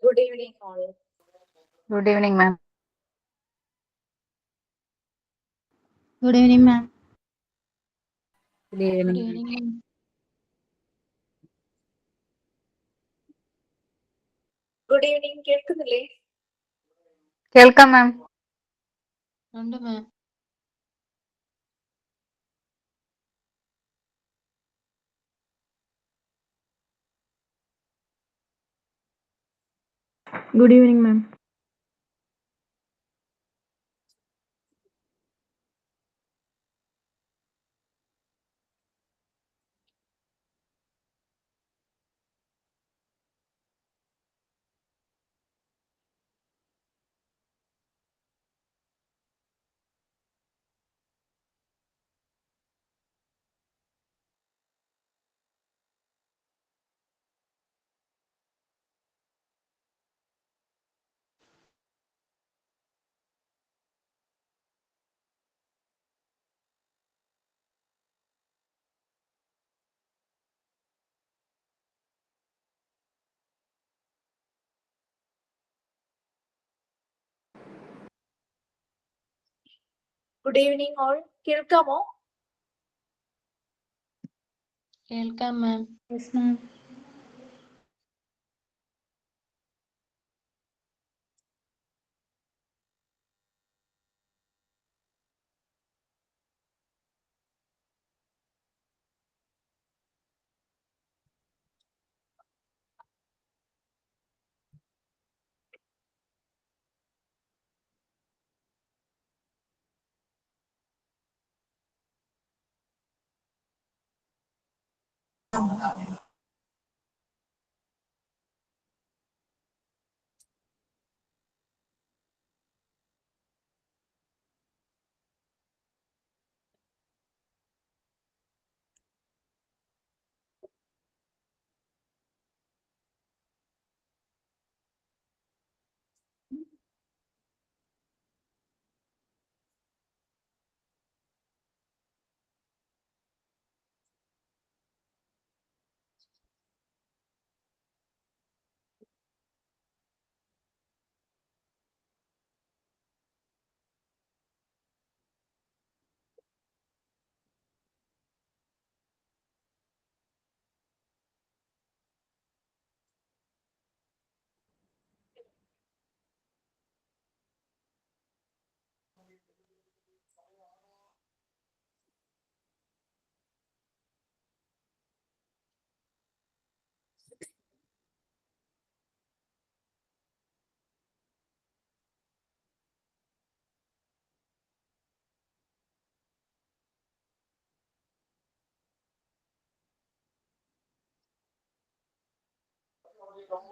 Good evening, all. Good evening, ma'am. Good evening, ma'am. Good Good evening. evening, ma'am. Good evening, കേൾക്കുന്നില്ലേ? കേൾക്കാം മാം. ഉണ്ട് ma'am. Good evening, ma'am. Good evening, all. കേൾക്കാമോ? കേൾക്കാം ma'am. Yes, ma'am.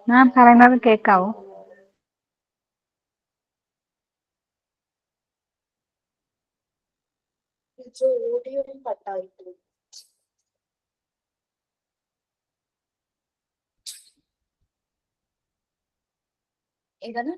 മാം പറയുന്നത് കേൾക്കാവോ? ഇത് audio കട്ടായിട്ടു. ഏതാണ്?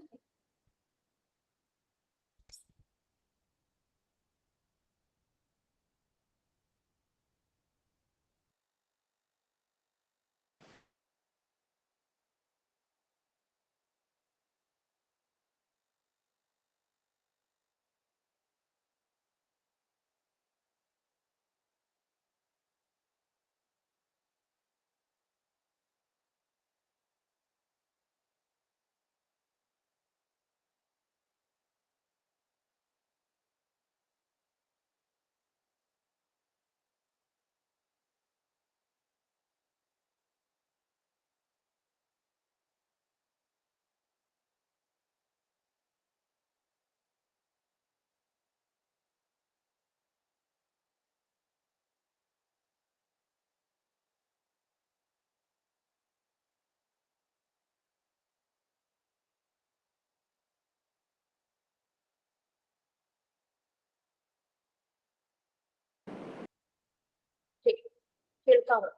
കേൾക്കാമോ?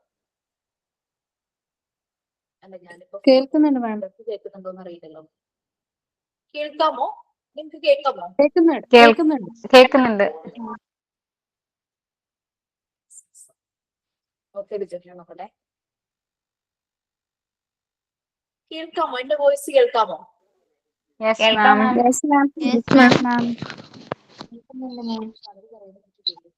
അല്ല, ഞാനിപ്പോ കേൾക്കുന്നുണ്ട് മാം. കേൾക്കുന്നുണ്ടോന്ന് അറിയില്ലല്ലോ. കേൾക്കാമോ? നിങ്ങൾക്ക് കേൾക്കാമോ? കേൾക്കുന്നുണ്ട്. കേൾക്കുന്നുണ്ട്. ഓക്കെ, വിജയം നോക്കട്ടെ. കേൾക്കാമോ? എന്റെ വോയിസ് കേൾക്കാമോ? Yes ma'am. Yes, ma'am. Yes, ma'am. ma'am. കേൾക്കുന്നുണ്ട് മാം. അവര് പറയുന്നത് എനിക്ക് കേൾക്കും.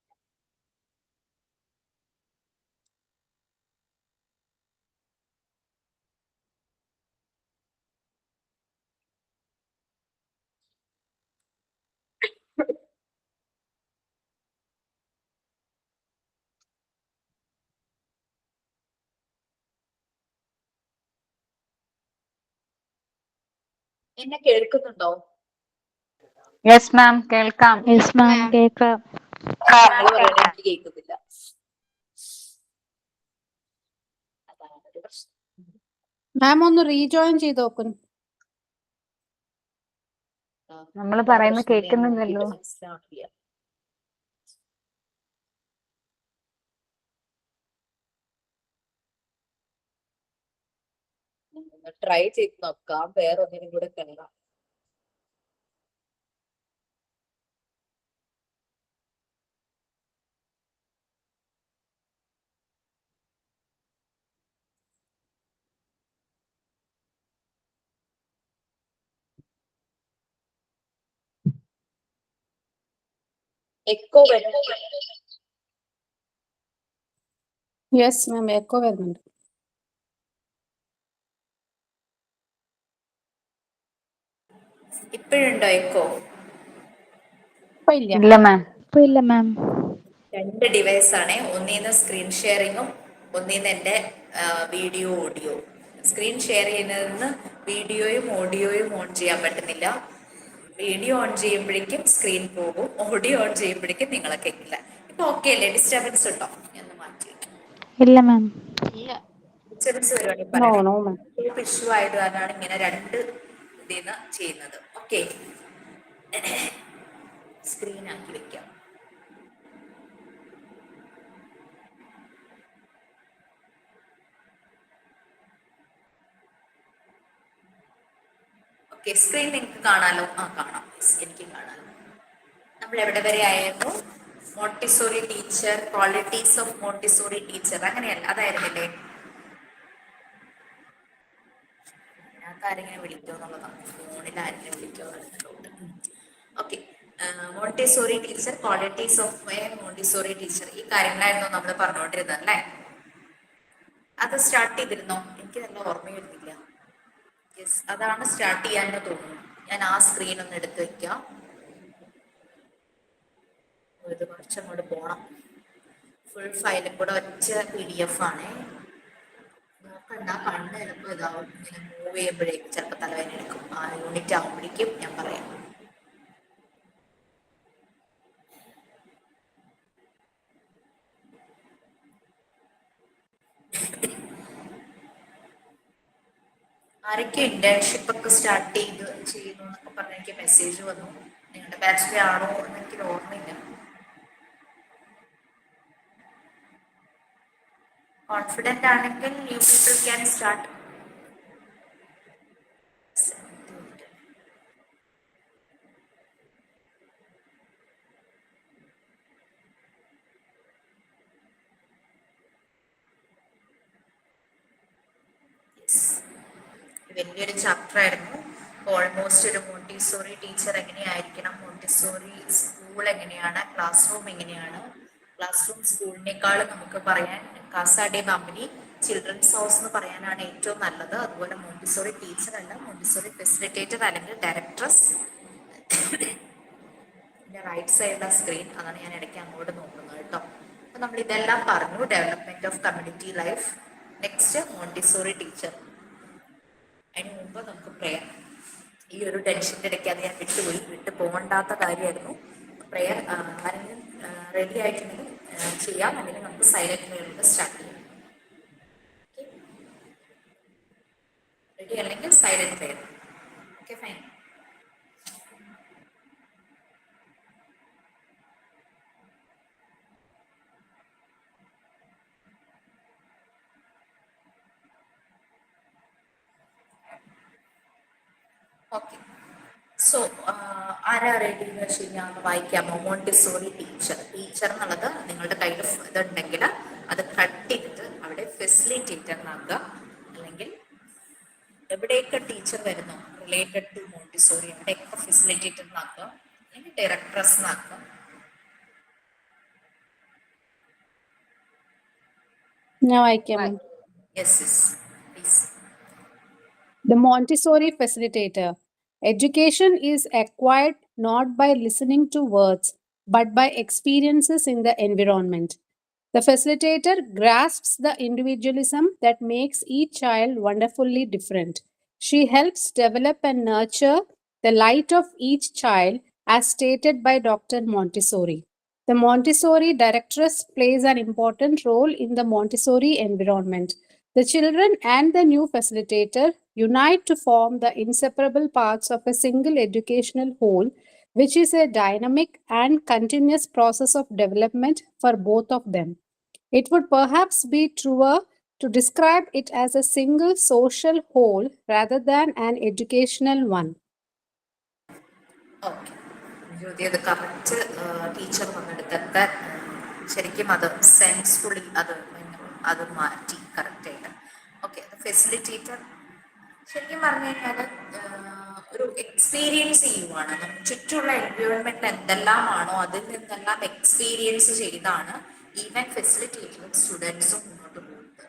എന്നെ കേൾക്കുന്നുണ്ടോ? യെസ് മാം, കേൾക്കാം. Yes, ma'am. കേൾക്കാം. നിങ്ങൾ പറയണ എനിക്ക് കേൾക്കുന്നില്ല. അതാണ് ഒരു പ്രശ്നം. മാം ഒന്ന് റീജോയിൻ ചെയ്ത് നോക്കുന്നു. നമ്മള് എന്താ പറയുന്നത് പ്രശ്നം എന്ന് ഞാൻ കേൾക്കുന്നില്ലല്ലോ. നോക്കിയിട്ട് മനസ്സിലാവണില്ല. ട്രൈ ചെയ്ത് നോക്കാം. വേറെ ഒന്നിനും കൂടെ കയറാം. എക്കോ വരും. യെസ് മാം, എക്കോ വരുന്നുണ്ട്. ഇപ്പോഴുണ്ടോ എക്കോ? ഇപ്പൊ ഇല്ല. ഇല്ല മാം. ഇപ്പൊ ഇല്ല മാം. രണ്ട് ഡിവൈസ് ആണ്. ഒന്നീന്ന് സ്ക്രീൻ ഷെയറിങ്ങും ഒന്നീന്ന് എൻ്റെ വീഡിയോ ഓഡിയോ. സ്ക്രീൻ ഷെയർ ചെയ്യുന്നതിന് വീഡിയോയും ഓഡിയോയും ഓൺ ചെയ്യാൻ പറ്റുന്നില്ല. വീഡിയോ ഓൺ ചെയ്യുമ്പോഴേക്കും സ്ക്രീൻ പോകും, ഓഡിയോ ഓൺ ചെയ്യുമ്പോഴേക്കും നിങ്ങളെ കേൾക്കില്ല. ഇപ്പൊ ഓക്കെ അല്ലേ? ഡിസ്റ്റർബൻസ് ഉണ്ടോ? എന്ന് മാറ്റി. ഇല്ല മാം. ഇല്ല. ഡിസ്റ്റർബൻസ് വരുവാണെങ്കിൽ നോ പറയണം. No ma'am. ഇഷ്യൂ ആയത് കാരണമാണ് ഇങ്ങനെ രണ്ട് ഇതിന്ന് ചെയ്യുന്നത്. ഓക്കെ, സ്ക്രീൻ ആക്കി വെക്കാം. ഓക്കെ, സ്ക്രീൻ നിങ്ങൾക്ക് കാണാലോ? ആ കാണാം. എനിക്കും കാണാലോ. നമ്മൾ എവിടെ വരെ ആയിരുന്നു? Montessori teacher, qualities of Montessori teacher, അങ്ങനെയല്ല, അതായിരുന്നില്ലേ? അതിനകത്ത് ആരെങ്കിലും വിളിക്കോ എന്നുള്ളതാണ്. ഫോണിൽ ആരെങ്കിലും വിളിക്കോ എന്നുള്ളതുകൊണ്ട്. Okay, Montessori teacher, qualities of a Montessori teacher, ഈ കാര്യങ്ങളായിരുന്നു നമ്മൾ പറഞ്ഞുകൊണ്ടിരുന്നത് അല്ലേ? അത് സ്റ്റാർട്ട് ചെയ്തിരുന്നോ? എനിക്ക് നല്ല ഓർമ്മ വരുന്നില്ല. യെസ്, അതാണ് സ്റ്റാർട്ട് ചെയ്യാനെന്ന് തോന്നുന്നു. ഞാൻ ആ സ്ക്രീൻ ഒന്ന് എടുത്ത് വെക്കാം. ഇത് കുറച്ചങ്ങോട്ട് പോണം. ഫുൾ ഫയലും കൂടെ ഒറ്റ PDF ആണ്. നോക്കണ്ട, കണ്ണ് ചിലപ്പോൾ ഇതാവും. ഇങ്ങനെ മൂവ് ചെയ്യുമ്പോഴേക്കും ചിലപ്പോൾ തലവേദന എടുക്കും. ആ യൂണിറ്റ് ആകുമ്പോഴേക്കും ഞാൻ പറയാം. ആരൊക്കെ ഇന്റേൺഷിപ്പ് ഒക്കെ സ്റ്റാർട്ട് ചെയ്യുന്നു എന്നൊക്കെ പറഞ്ഞ എനിക്ക് മെസ്സേജ് വന്നു. നിങ്ങളുടെ ബാച്ചിലെ ആണോ എന്ന് എനിക്ക് ഓർമ്മയില്ല. കോൺഫിഡന്റ് ആണെങ്കിൽ ന്യൂ പീപ്പിൾ ക്യാൻ സ്റ്റാർട്ട്. വലിയൊരു ചാപ്റ്റർ ആയിരുന്നു. ഓൾമോസ്റ്റ് ഒരു മോണ്ടിസോറി ടീച്ചർ എങ്ങനെയായിരിക്കണം, മോണ്ടിസോറി സ്കൂൾ എങ്ങനെയാണ്, ക്ലാസ് റൂം എങ്ങനെയാണ്. ക്ലാസ് റൂം സ്കൂളിനേക്കാളും നമുക്ക് പറയാൻ കാസ ഡെ ബംബിനി ചിൽഡ്രൻസ് ഹൗസ് എന്ന് പറയാനാണ് ഏറ്റവും നല്ലത്. അതുപോലെ മോണ്ടിസോറി ടീച്ചർ അല്ല, മോണ്ടിസോറി ഫെസിലിറ്റേറ്റർ അല്ലെങ്കിൽ ഡയറക്ട്രസ്. എൻ്റെ റൈറ്റ് സൈഡിലെ സ്ക്രീൻ, അതാണ് ഞാൻ ഇടയ്ക്ക് അങ്ങോട്ട് നോക്കുന്നത് കേട്ടോ. അപ്പം നമ്മൾ ഇതെല്ലാം പറഞ്ഞു. Development of community life. Next Montessori teacher. അതിന് മുമ്പ് നമുക്ക് പ്രെയർ. ഈ ഒരു ടെൻഷൻ്റെ ഇടയ്ക്ക് അത് ഞാൻ വിട്ടു പോകണ്ടാത്ത കാര്യമായിരുന്നു. പ്രെയർ ആരെങ്കിലും റെഡി ആയിട്ടുണ്ടെങ്കിൽ ചെയ്യാം, അല്ലെങ്കിൽ നമുക്ക് സൈലന്റ് പ്രെയറിലൂടെ സ്റ്റാർട്ട് ചെയ്യാം. റെഡി അല്ലെങ്കിൽ silent prayer. Okay, fine. Okay, so ആരാ റെഡി എന്ന് വെച്ച് കഴിഞ്ഞാൽ വായിക്കാമോ? Montessori teacher. ടീച്ചർ എന്നുള്ളത് നിങ്ങളുടെ കയ്യിൽ ഇതുണ്ടെങ്കിൽ അത് കട്ട് ചെയ്തിട്ട് അവിടെ ഫെസിലിറ്റേറ്റർ എന്നാക്കുക, അല്ലെങ്കിൽ എവിടെയൊക്കെ ടീച്ചർ വരുന്നു റിലേറ്റഡ് ടു മോണ്ടിസോറി അവിടെയൊക്കെ ഫെസിലിറ്റേറ്റർ എന്നാക്കാം അല്ലെങ്കിൽ ഡയറക്ട്രസ് എന്നാക്കാം. ഞാൻ വായിക്കാം. Yes yes please. The Montessori facilitator. Education is acquired not by listening to words, but by experiences in the environment. The facilitator grasps the individualism that makes each child wonderfully different. She helps develop and nurture the light of each child, as stated by Dr. Montessori. The Montessori directress plays an important role in the Montessori environment. The children and the new facilitator unite to form the inseparable parts of a single educational whole, which is a dynamic and continuous process of development for both of them. It would perhaps be truer to describe it as a single social whole rather than an educational one. Okay, Jyothi അത് correct teacher വന്നെടുത്തൊക്കെ ശരിക്കും അത് സെൻസ്ഫുള്ളി അത് മാറ്റി കറക്റ്റായിട്ട്. Okay, facilitator ശരിക്കും പറഞ്ഞു കഴിഞ്ഞാൽ ഒരു എക്സ്പീരിയൻസ് ചെയ്യുവാണ്. നമുക്ക് ചുറ്റുമുള്ള എൻവയോൺമെന്റ് എന്തെല്ലാമാണോ അതിൽ നിന്നെല്ലാം എക്സ്പീരിയൻസ് ചെയ്താണ് ഈവൻ ഫെസിലിറ്റേറ്ററും സ്റ്റുഡൻസും മുന്നോട്ട് പോകുന്നത്.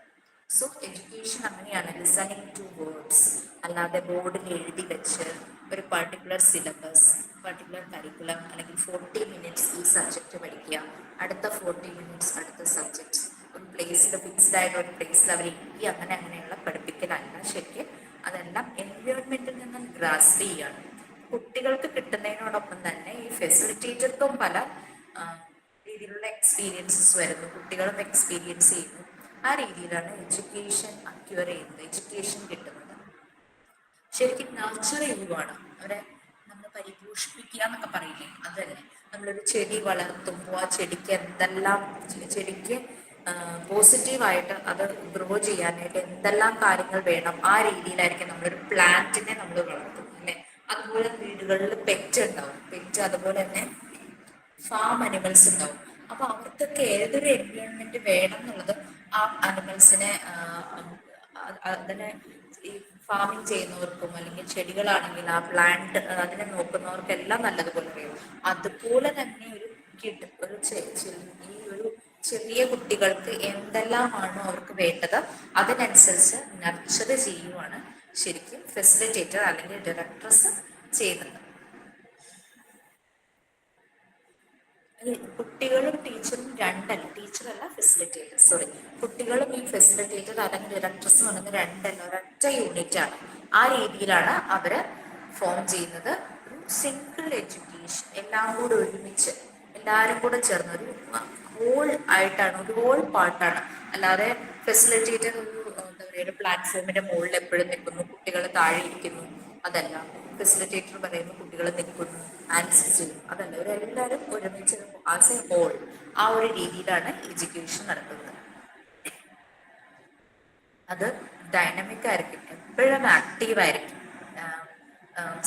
സോ എഡ്യൂക്കേഷൻ അങ്ങനെയാണ്, ലിസണിങ് ടു വേർഡ്സ്, അല്ലാതെ ബോർഡിൽ എഴുതി വെച്ച് ഒരു പർട്ടിക്കുലർ സിലബസ്, പർട്ടിക്കുലർ കരിക്കുലം, അല്ലെങ്കിൽ 40 മിനിറ്റ്സ് ഈ സബ്ജക്റ്റ് പഠിക്കുക, അടുത്ത 40 മിനിറ്റ്സ് അടുത്ത സബ്ജക്ട്സ്, ഒരു പ്ലേസിൽ ഫിക്സ്ഡ് ആയിട്ട് ഒരു പ്ലേസിൽ അവർ ഇരിക്കുക, അങ്ങനെയുള്ള പഠിപ്പിക്കലല്ല. ശരിക്കും അതെല്ലാം എൻവയോൺമെന്റിൽ നിന്നും ഗ്രാസ്പ് ചെയ്യാണ്. കുട്ടികൾക്ക് കിട്ടുന്നതിനോടൊപ്പം തന്നെ ഈ ഫെസിലിറ്റേറ്റർക്കും പല രീതിയിലുള്ള എക്സ്പീരിയൻസസ് വരുന്നു, കുട്ടികളും എക്സ്പീരിയൻസ് ചെയ്യുന്നു. ആ രീതിയിലാണ് എഡ്യൂക്കേഷൻ അക്യൂർ ചെയ്യുന്നത്, എഡ്യൂക്കേഷൻ കിട്ടുന്നത്. ശരിക്കും നർച്ചർ ചെയ്യുവാണ് അവരെ, നമ്മൾ പരിപോഷിപ്പിക്കുക എന്നൊക്കെ പറയില്ലേ, അതല്ലേ. നമ്മളൊരു ചെടി വളർത്തുമ്പോൾ ആ ചെടിക്ക് എന്തെല്ലാം, ചെടിക്ക് പോസിറ്റീവായിട്ട് അത് ഗ്രോ ചെയ്യാനായിട്ട് എന്തെല്ലാം കാര്യങ്ങൾ വേണം, ആ രീതിയിലായിരിക്കും നമ്മളൊരു പ്ലാന്റിനെ നമ്മൾ വളർത്തും അല്ലേ. അതുപോലെ വീടുകളിൽ പെറ്റ് ഉണ്ടാവും, പെറ്റ് അതുപോലെ തന്നെ ഫാം അനിമൽസ് ഉണ്ടാവും. അപ്പൊ അവർക്കൊക്കെ ഏതൊരു എൻവയോൺമെന്റ് വേണം എന്നുള്ളത് ആ അനിമൽസിനെ അതിനെ ഈ ഫാമിങ് ചെയ്യുന്നവർക്കും അല്ലെങ്കിൽ ചെടികളാണെങ്കിൽ ആ പ്ലാന്റ് അതിനെ നോക്കുന്നവർക്കെല്ലാം നല്ലതുപോലെ അറിയും. അതുപോലെ തന്നെ ഒരു കിഡ് ഈ ഒരു ചെറിയ കുട്ടികൾക്ക് എന്തെല്ലാമാണോ അവർക്ക് വേണ്ടത് അതിനനുസരിച്ച് നർച്ചർ ചെയ്യുവാണ് ശരിക്കും ഫെസിലിറ്റേറ്റർ അല്ലെങ്കിൽ ഡയറക്ട്രസ് ചെയ്യുന്നത്. കുട്ടികളും ടീച്ചറും രണ്ടല്ല, ടീച്ചറല്ല ഫെസിലിറ്റേറ്റർ, സോറി, കുട്ടികളും ഈ ഫെസിലിറ്റേറ്റർ അല്ലെങ്കിൽ ഡയറക്ടർസ് പറയുന്നത് രണ്ടല്ല, ഒരൊറ്റ യൂണിറ്റ് ആണ്. ആ രീതിയിലാണ് അവര് ഫോം ചെയ്യുന്നത്. ഒരു സിംഗിൾ എഡ്യൂക്കേഷൻ, എല്ലാം കൂടെ ഒരുമിച്ച് എല്ലാവരും കൂടെ ചേർന്ന് ഒരു ഹോൾ ആയിട്ടാണ്, ഒരു ഹോൾ പാർട്ടാണ്. അല്ലാതെ ഫെസിലിറ്റേറ്റർ ഒരു എന്താ പറയുക, ഒരു പ്ലാറ്റ്ഫോമിന്റെ മുകളിൽ എപ്പോഴും നിൽക്കുന്നു, കുട്ടികൾ താഴെ ഇരിക്കുന്നു, അതല്ല. ഫെസിലിറ്റേറ്റർ പറയുമ്പോൾ കുട്ടികൾ നിൽക്കുന്നു, ആൻസർ ചെയ്യും, അതല്ല. ഇവരെല്ലാവരും ഒരുമിച്ച് ആസ് എ ഹോൾ ആ ഒരു രീതിയിലാണ് എഡ്യൂക്കേഷൻ നടക്കുന്നത്. അത് ഡൈനമിക് ആയിരിക്കും, എപ്പോഴും ആക്റ്റീവായിരിക്കും.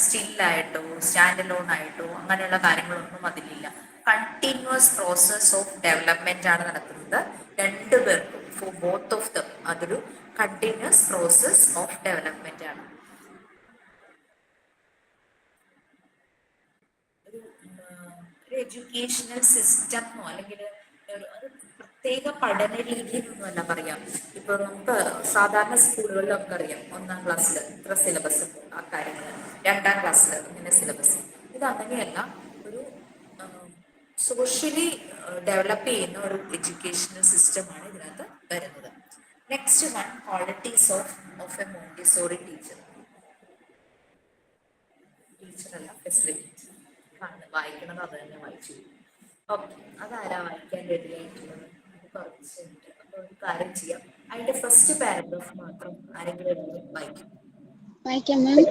സ്റ്റില്ലായിട്ടോ സ്റ്റാൻഡ് അലോൺ ആയിട്ടോ അങ്ങനെയുള്ള കാര്യങ്ങളൊന്നും അതിലില്ല. കണ്ടിന്യൂസ് പ്രോസസ് ഓഫ് ഡെവലപ്മെന്റ് ആണ് നടക്കുന്നത് രണ്ടുപേർക്കും, ഫോർ ബോത്ത് ഓഫ് ദം. അതൊരു കണ്ടിന്യൂസ് പ്രോസസ് ഓഫ് ഡെവലപ്മെന്റ് ആണ്. ഒരു എഡ്യൂക്കേഷണൽ സിസ്റ്റം അല്ലെങ്കിൽ ഒരു പ്രത്യേക പഠന രീതി എന്നൊന്നുമല്ല പറയാം. ഇപ്പൊ നമുക്ക് സാധാരണ സ്കൂളുകളിലൊക്കെ അറിയാം, 1-ാം ക്ലാസ്സിൽ ഇത്ര സിലബസ്, ആ കാര്യങ്ങൾ 2-ാം ക്ലാസ്സിൽ ഇങ്ങനെ സിലബസ്. ഇത് അങ്ങനെയല്ല, ഒരു സോഷ്യലി ഡെവലപ്പ് ചെയ്യുന്ന ഒരു എഡ്യൂക്കേഷണൽ സിസ്റ്റമാണ് ഇതിനകത്ത് വരുന്നത്. Next one, qualities of a Montessori teacher. ടീച്ചറല്ല, ഫെസിലിറ്റേറ്റർ ആണ്. വായിക്കണത് അത് തന്നെ വായിച്ചു. ഓക്കെ, അതാരാ വായിക്കാൻ റെഡിയായിട്ടുള്ളത്? കുറച്ചുണ്ട്. അപ്പൊ ഒരു കാര്യം ചെയ്യാം, അതിന്റെ ഫസ്റ്റ് പാരഗ്രാഫ് മാത്രം ആരെങ്കിലും വായിക്കും. Ma'am.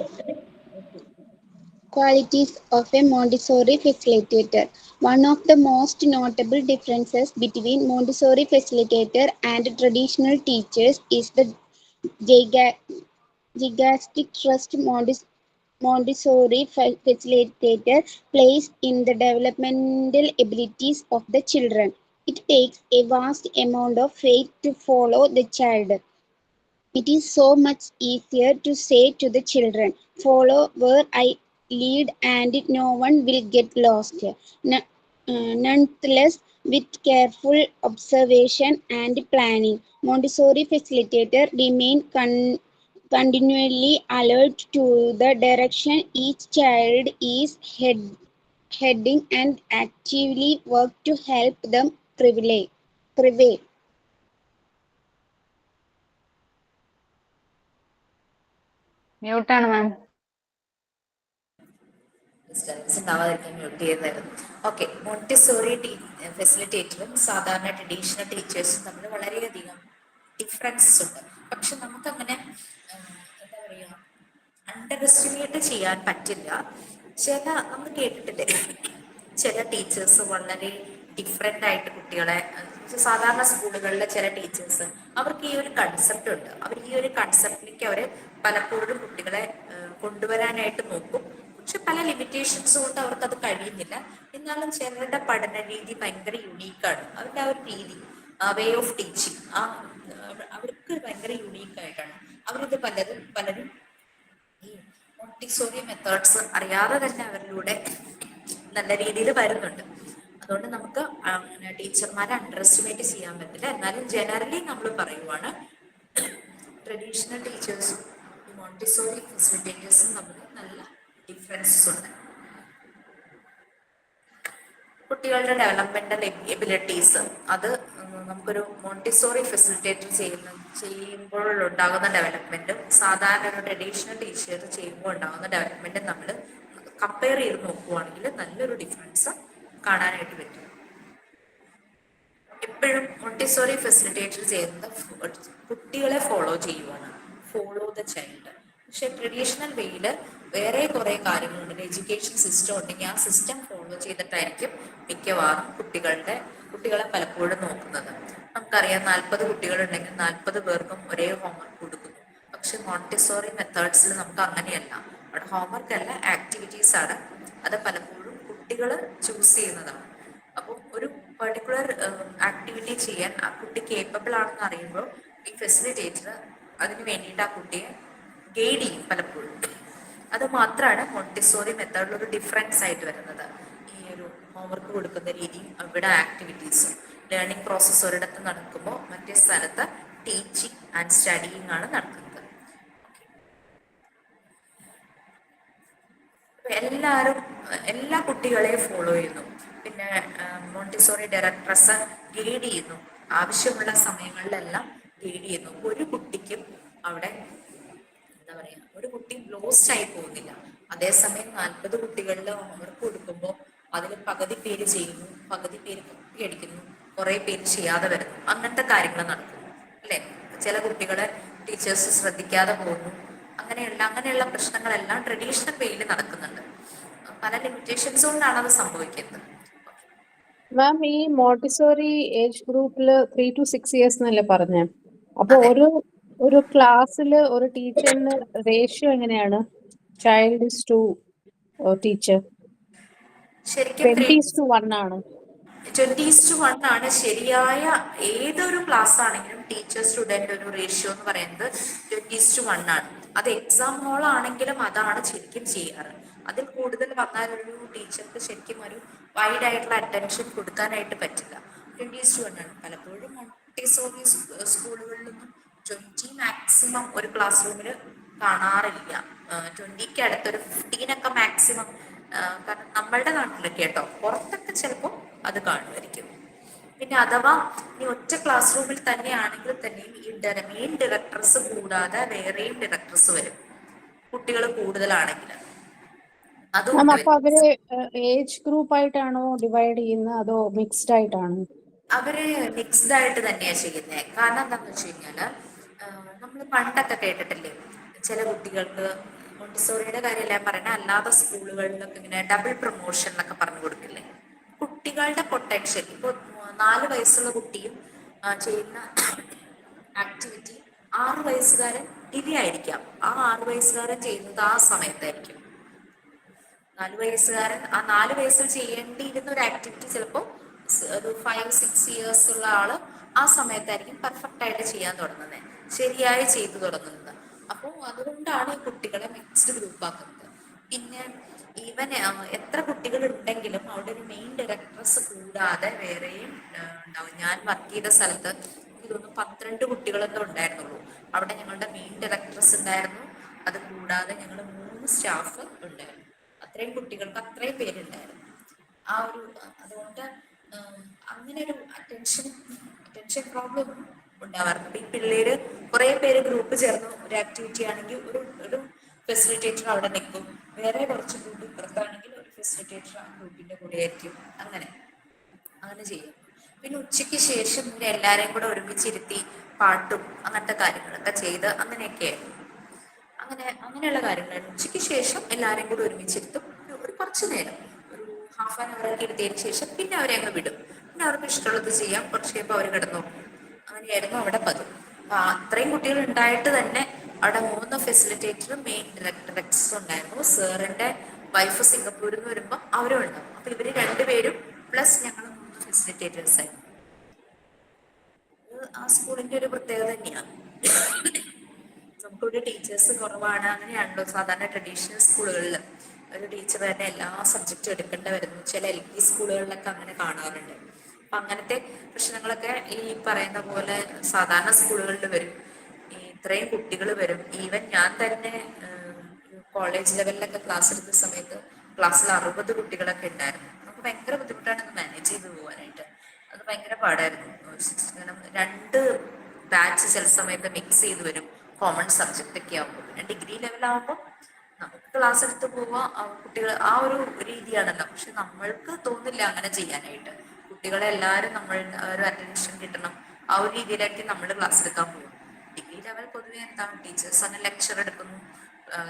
Qualities of a Montessori facilitator. One of the most notable differences between Montessori facilitator and traditional teachers is the gigantic trust Montessori facilitator plays in the developmental abilities of the children. It takes a vast amount of faith to follow the child. It is so much easier to say to the children, follow where I lead and no one will get lost. Nonetheless, with careful observation and planning, Montessori facilitator remain continually alert to the direction each child is heading and actively work to help them prevail. മ്യൂട്ടാണ് ma'am. Disturbance ഉണ്ടാവാതിരിക്കാൻ mute ചെയ്തായിരുന്നു. Okay, Montessori ഫെസിലിറ്റേറ്ററും സാധാരണ traditional ടീച്ചേഴ്സും തമ്മിൽ വളരെയധികം differences ഉണ്ട്. പക്ഷെ നമുക്കങ്ങനെ എന്താ പറയുക, അണ്ടർ എസ്റ്റിമേറ്റ് ചെയ്യാൻ പറ്റില്ല. നമ്മൾ കേട്ടിട്ടില്ലേ, ചില ടീച്ചേഴ്സ് വളരെ ഡിഫറെൻ്റ് ആയിട്ട് കുട്ടികളെ, സാധാരണ സ്കൂളുകളിലെ ചില ടീച്ചേഴ്സ് അവർക്ക് ഈ ഒരു കൺസെപ്റ്റ് ഉണ്ട്. അവർ ഈ ഒരു കൺസെപ്റ്റിലേക്ക് അവർ പലപ്പോഴും കുട്ടികളെ കൊണ്ടുവരാനായിട്ട് നോക്കും. പക്ഷെ പല ലിമിറ്റേഷൻസ് കൊണ്ട് അവർക്കത് കഴിയുന്നില്ല. എന്നാലും ചിലരുടെ പഠന രീതി ഭയങ്കര യുണീക്കാണ്. അവരുടെ ആ ഒരു രീതി, വേ ഓഫ് ടീച്ചിങ്, അവർക്ക് ഭയങ്കര യുണീക്കായിട്ടാണ് അവരിത് പലരും ഈ മോണ്ടിസോറി മെത്തേഡ്സ് അറിയാതെ തന്നെ അവരിലൂടെ നല്ല രീതിയിൽ വരുന്നുണ്ട്. അതുകൊണ്ട് നമുക്ക് ടീച്ചർമാരെ അണ്ടർ എസ്റ്റിമേറ്റ് ചെയ്യാൻ പറ്റില്ല. എന്നാലും ജനറലി നമ്മൾ പറയുവാണ്, ട്രഡീഷണൽ ടീച്ചേഴ്സും മോണ്ടിസോറി ഫെസിലിറ്റേറ്റേഴ്സും തമ്മിൽ നല്ല ഡിഫറൻസസ് ഉണ്ട്. കുട്ടികളുടെ ഡെവലപ്മെന്റൽ എബിലിറ്റീസ്, അത് നമുക്കൊരു മോണ്ടിസോറി ഫെസിലിറ്റേറ്റർ ചെയ്യുമ്പോഴുണ്ടാകുന്ന ഡെവലപ്മെന്റും സാധാരണ ഒരു ട്രഡീഷണൽ ടീച്ചർ ചെയ്യുമ്പോൾ ഉണ്ടാകുന്ന ഡെവലപ്മെന്റും നമ്മൾ കമ്പയർ ചെയ്ത് നോക്കുവാണെങ്കിൽ നല്ലൊരു ഡിഫറൻസ് കാണാനായിട്ട് പറ്റും. എപ്പോഴും മോണ്ടിസോറി ഫെസിലിറ്റേറ്റർ ചെയ്യുന്നത് കുട്ടികളെ ഫോളോ ചെയ്യുവാണ്, ഫോളോ ദ ചൈൽഡ്. പക്ഷെ ട്രഡീഷണൽ വേയിൽ വേറെ കുറെ കാര്യങ്ങളുണ്ട്, എഡ്യൂക്കേഷൻ സിസ്റ്റം ഉണ്ടെങ്കിൽ ആ സിസ്റ്റം ഫോളോ ചെയ്തിട്ടായിരിക്കും മിക്കവാറും കുട്ടികളെ പലപ്പോഴും നോക്കുന്നത്. നമുക്കറിയാം, 40 കുട്ടികളുണ്ടെങ്കിൽ 40 പേർക്കും ഒരേ ഹോംവർക്ക് കൊടുക്കുന്നു. പക്ഷെ മോണ്ടിസോറി മെത്തേഡ്സിൽ നമുക്ക് അങ്ങനെയല്ല. അവിടെ ഹോംവർക്ക് അല്ല, ആക്ടിവിറ്റീസ് ആണ്. അത് പലപ്പോഴും കുട്ടികൾ ചൂസ് ചെയ്യുന്നതാണ്. അപ്പോൾ ഒരു പെർട്ടിക്കുലർ ആക്ടിവിറ്റി ചെയ്യാൻ ആ കുട്ടി കേപ്പബിൾ ആണെന്ന് അറിയുമ്പോൾ ഈ ഫെസിലിറ്റേറ്റർ അതിന് വേണ്ടിയിട്ട് ആ കുട്ടിയെ ഗൈഡ് ചെയ്യും പലപ്പോഴും. അത് മാത്രമാണ് മോണ്ടിസോറി മെത്തേഡിൽ ഒരു ഡിഫറൻസ് ആയിട്ട് വരുന്നത്. ഈ ഒരു ഹോംവർക്ക് കൊടുക്കുന്ന രീതിയും ഇവിടെ ആക്ടിവിറ്റീസും, ലേണിംഗ് പ്രോസസ്സ് ഒരിടത്ത് നടക്കുമ്പോൾ മറ്റേ സ്ഥലത്ത് ടീച്ചിങ് ആൻഡ് സ്റ്റഡിയിങ് ആണ് നടക്കുന്നത്. എല്ലാ കുട്ടികളെയും ഫോളോ ചെയ്യുന്നു. പിന്നെ മോണ്ടിസോറി ഡയറക്ടർസ് ഗൈഡ് ചെയ്യുന്നു, ആവശ്യമുള്ള സമയങ്ങളിലെല്ലാം ഗൈഡ് ചെയ്യുന്നു. ഒരു കുട്ടിക്കും അവിടെ എന്താ പറയാ, ഒരു കുട്ടി ലോസ്റ്റ് ആയി പോകുന്നില്ല. അതേസമയം 40 കുട്ടികളിൽ ഹോംവർക്ക് കൊടുക്കുമ്പോൾ അതിൽ പകുതി പേര് ചെയ്യുന്നു, പകുതി പേര് കുട്ടി അടിക്കുന്നു, കുറെ പേര് ചെയ്യാതെ വരുന്നു. അങ്ങനത്തെ കാര്യങ്ങൾ നടക്കുന്നു അല്ലെ. ചില കുട്ടികളെ ടീച്ചേഴ്സ് ശ്രദ്ധിക്കാതെ പോകുന്നു. അങ്ങനെയുള്ള പ്രശ്നങ്ങളെല്ലാം ട്രഡീഷണൽ വേയിൽ നടക്കുന്നുണ്ട്. പല ലിമിറ്റേഷൻസ് കൊണ്ടാണ് അത് സംഭവിക്കുന്നത്. മാം, ഈ മോണ്ടിസോറി ഏജ് ഗ്രൂപ്പിൽ 3 to 6 years എന്നല്ലേ പറഞ്ഞേ? അപ്പൊ ഒരു ക്ലാസ്സിൽ ഒരു ടീച്ചറിന് റേഷ്യോ എങ്ങനെയാണ്? ചൈൽഡ് ഇസ് ടു ടീച്ചർ ശരിക്കും 20:1 ആണ്. 20:1 ആണ് ശരിയായ ഏതൊരു ക്ലാസ് ആണെങ്കിലും ടീച്ചർ സ്റ്റുഡന്റ് ഒരു റേഷ്യോ എന്ന് പറയുന്നത് 20:1 ആണ്. അത് എക്സാം ഹോൾ ആണെങ്കിലും അതാണ് ശരിക്കും ചെയ്യാറ്. അതിൽ കൂടുതൽ വന്നാൽ ഒരു ടീച്ചർക്ക് ശരിക്കും ഒരു വൈഡ് ആയിട്ടുള്ള അറ്റൻഷൻ കൊടുക്കാനായിട്ട് പറ്റില്ല. 20:1 ആണ്. പലപ്പോഴും മോണ്ടിസോറി സ്കൂളുകളിലൊന്നും 20 മാക്സിമം ഒരു ക്ലാസ് റൂമിൽ കാണാറില്ല. 20ക്ക് അടുത്തൊരു 15 ഒക്കെ മാക്സിമം. കാരണം നമ്മളുടെ നാട്ടിലൊക്കെ കേട്ടോ, പുറത്തൊക്കെ ചിലപ്പോൾ അത് കാണുമായിരിക്കും. പിന്നെ അഥവാ ഈ ഒറ്റ ക്ലാസ് റൂമിൽ തന്നെയാണെങ്കിൽ തന്നെയും ഈ മെയിൻ ഡയറക്ടർസ് കൂടാതെ വേറെയും ഡയറക്ടർസ് വരും, കുട്ടികൾ കൂടുതലാണെങ്കിൽ. മാം, അതുകൊണ്ട് അപ്പൊ അവര് ഏജ് ഗ്രൂപ്പ് ആയിട്ടാണോ ഡിവൈഡ് ചെയ്യുന്നത് അതോ മിക്സ്ഡ് ആയിട്ടാണോ? അവര് മിക്സ്ഡ് ആയിട്ട് തന്നെയാണ് ചെയ്യുന്നത്. കാരണം എന്താണെന്ന് വെച്ച് കഴിഞ്ഞാല്, നമ്മൾ പണ്ടൊക്കെ കേട്ടിട്ടില്ലേ, ചില കുട്ടികൾക്ക് മോണ്ടിസോറിയുടെ കാര്യമല്ല ഞാൻ പറയുന്നത്, അല്ലാതെ സ്കൂളുകളിലൊക്കെ ഇങ്ങനെ ഡബിൾ പ്രൊമോഷൻ എന്നൊക്കെ പറഞ്ഞു കൊടുക്കില്ലേ. കുട്ടികളുടെ പൊട്ടൻഷ്യൽ, ഇപ്പോൾ 4 വയസ്സുള്ള കുട്ടിയും ചെയ്യുന്ന ആക്ടിവിറ്റി 6 വയസ്സുകാരൻ ഡിലേ ആയിരിക്കാം. ആ 6 വയസ്സുകാരൻ ചെയ്യുന്നത് ആ സമയത്തായിരിക്കും. 4 വയസ്സിൽ ചെയ്യേണ്ടിയിരുന്ന ഒരു ആക്ടിവിറ്റി ചിലപ്പോൾ ഒരു 5-6 years ഉള്ള ആള് ആ സമയത്തായിരിക്കും പെർഫെക്റ്റ് ആയിട്ട് ചെയ്യാൻ തുടങ്ങുന്നത്. ശരിയായി ചെയ്തു തുടങ്ങുന്നത്. അപ്പോൾ അതുകൊണ്ടാണ് ഈ കുട്ടികളെ മിക്സ്ഡ് ഗ്രൂപ്പ് ആക്കുന്നത്. പിന്നെ ഈവൻ എത്ര കുട്ടികൾ ഉണ്ടെങ്കിലും അവിടെ ഒരു മെയിൻ ഡയറക്ടറസ് കൂടാതെ വേറെയും ഉണ്ടാവും. ഞാൻ വർക്ക് ചെയ്ത സ്ഥലത്ത് എനിക്ക് തോന്നുന്നു 12 കുട്ടികളൊക്കെ ഉണ്ടായിരുന്നുള്ളൂ. അവിടെ ഞങ്ങളുടെ മെയിൻ ഡയറക്ടറസ് ഉണ്ടായിരുന്നു, അത് കൂടാതെ ഞങ്ങൾ 3 സ്റ്റാഫ് ഉണ്ടായിരുന്നു. അത്രയും കുട്ടികൾക്ക് അത്രയും പേരുണ്ടായിരുന്നു. ആ ഒരു അതുകൊണ്ട് അങ്ങനെ ഒരു അറ്റൻഷൻ പ്രോബ്ലം ഉണ്ടാവാറുണ്ട്. ഈ പിള്ളേര് കുറെ പേര് ഗ്രൂപ്പ് ചേർന്ന് ഒരു ആക്ടിവിറ്റി ആണെങ്കിൽ ഒരു ഫെസിലിറ്റേറ്റർ അവിടെ നിൽക്കും, വേറെ കുറച്ച് ഗ്രൂപ്പ് ഇപ്പുറത്താണെങ്കിൽ ഒരു ഫെസിലിറ്റേറ്റർ ആ ഗ്രൂപ്പിന്റെ കൂടെ ആയിരിക്കും. അങ്ങനെ ചെയ്യും. പിന്നെ ഉച്ചയ്ക്ക് ശേഷം ഇവരെ എല്ലാരെയും കൂടെ ഒരുമിച്ചിരുത്തി പാട്ടും അങ്ങനത്തെ കാര്യങ്ങളൊക്കെ ചെയ്ത് അങ്ങനെയുള്ള കാര്യങ്ങളായിരുന്നു. ഉച്ചയ്ക്ക് ശേഷം എല്ലാരെയും കൂടെ ഒരുമിച്ചിരുത്തും. ഒരു കുറച്ചു നേരം, ഒരു ഹാഫ് ആൻ അവർ ഒക്കെ ഇരുത്തിയതിനു ശേഷം പിന്നെ അവരെ അങ്ങ് വിടും. പിന്നെ അവർക്ക് ഇഷ്ടമുള്ളത് ചെയ്യാം. കുറച്ച് കഴിയുമ്പോൾ അവർ കിടന്നു. അങ്ങനെയായിരുന്നു അവിടെ പതിവ്. അപ്പൊ അത്രയും കുട്ടികൾ ഉണ്ടായിട്ട് തന്നെ അവിടെ 3 ഫെസിലിറ്റേറ്ററും മെയിൻ ഡയറക്ടറും ഉണ്ടായിരുന്നു. സാറിന്റെ വൈഫ് സിംഗപ്പൂരിൽ നിന്ന് വരുമ്പോൾ അവരും ഉണ്ടാവും. അപ്പൊ ഇവര് 2 പേരും പ്ലസ് ഞങ്ങൾ 3 ഫെസിലിറ്റേറ്റേഴ്സ് ആയിരുന്നു. ആ സ്കൂളിന്റെ ഒരു പ്രത്യേകത തന്നെയാണ്. നമുക്കിവിടെ ടീച്ചേഴ്സ് കുറവാണ്, അങ്ങനെയാണല്ലോ സാധാരണ ട്രഡീഷണൽ സ്കൂളുകളിൽ ഒരു ടീച്ചർ തന്നെ എല്ലാ സബ്ജക്റ്റും എടുക്കേണ്ടി വരുന്നു. ചില LP സ്കൂളുകളിലൊക്കെ അങ്ങനെ കാണാറുണ്ട്. അപ്പൊ അങ്ങനത്തെ പ്രശ്നങ്ങളൊക്കെ ഈ പറയുന്ന പോലെ സാധാരണ സ്കൂളുകളിൽ വരും. ഇത്രയും കുട്ടികൾ വരും. ഈവൻ ഞാൻ തന്നെ കോളേജ് ലെവലിലൊക്കെ ക്ലാസ് എടുത്ത സമയത്ത് ക്ലാസ്സിൽ 60 കുട്ടികളൊക്കെ ഉണ്ടായിരുന്നു. നമുക്ക് ഭയങ്കര ബുദ്ധിമുട്ടാണ് ഇത് മാനേജ് ചെയ്ത് പോകാനായിട്ട്. അത് ഭയങ്കര പാടായിരുന്നു. കാരണം 2 ബാച്ച് ചില സമയത്ത് മിക്സ് ചെയ്ത് വരും. കോമൺ സബ്ജക്റ്റ് ഒക്കെ ആകുമ്പോൾ. പിന്നെ ഡിഗ്രി ലെവലാകുമ്പോൾ നമുക്ക് ക്ലാസ് എടുത്ത് പോവാ, കുട്ടികൾ ആ ഒരു രീതിയാണല്ലോ. പക്ഷെ നമ്മൾക്ക് തോന്നില്ല അങ്ങനെ ചെയ്യാനായിട്ട്. കുട്ടികളെ എല്ലാവരും നമ്മൾ ഒരു അറ്റൻഷൻ കിട്ടണം, ആ ഒരു രീതിയിലേക്ക് നമ്മൾ ക്ലാസ് എടുക്കാൻ പോകും. ഡിഗ്രി ലെവൽ പൊതുവെ എന്താണ്, ടീച്ചേഴ്സ് അങ്ങനെ ലെക്ചർ എടുക്കുന്നു,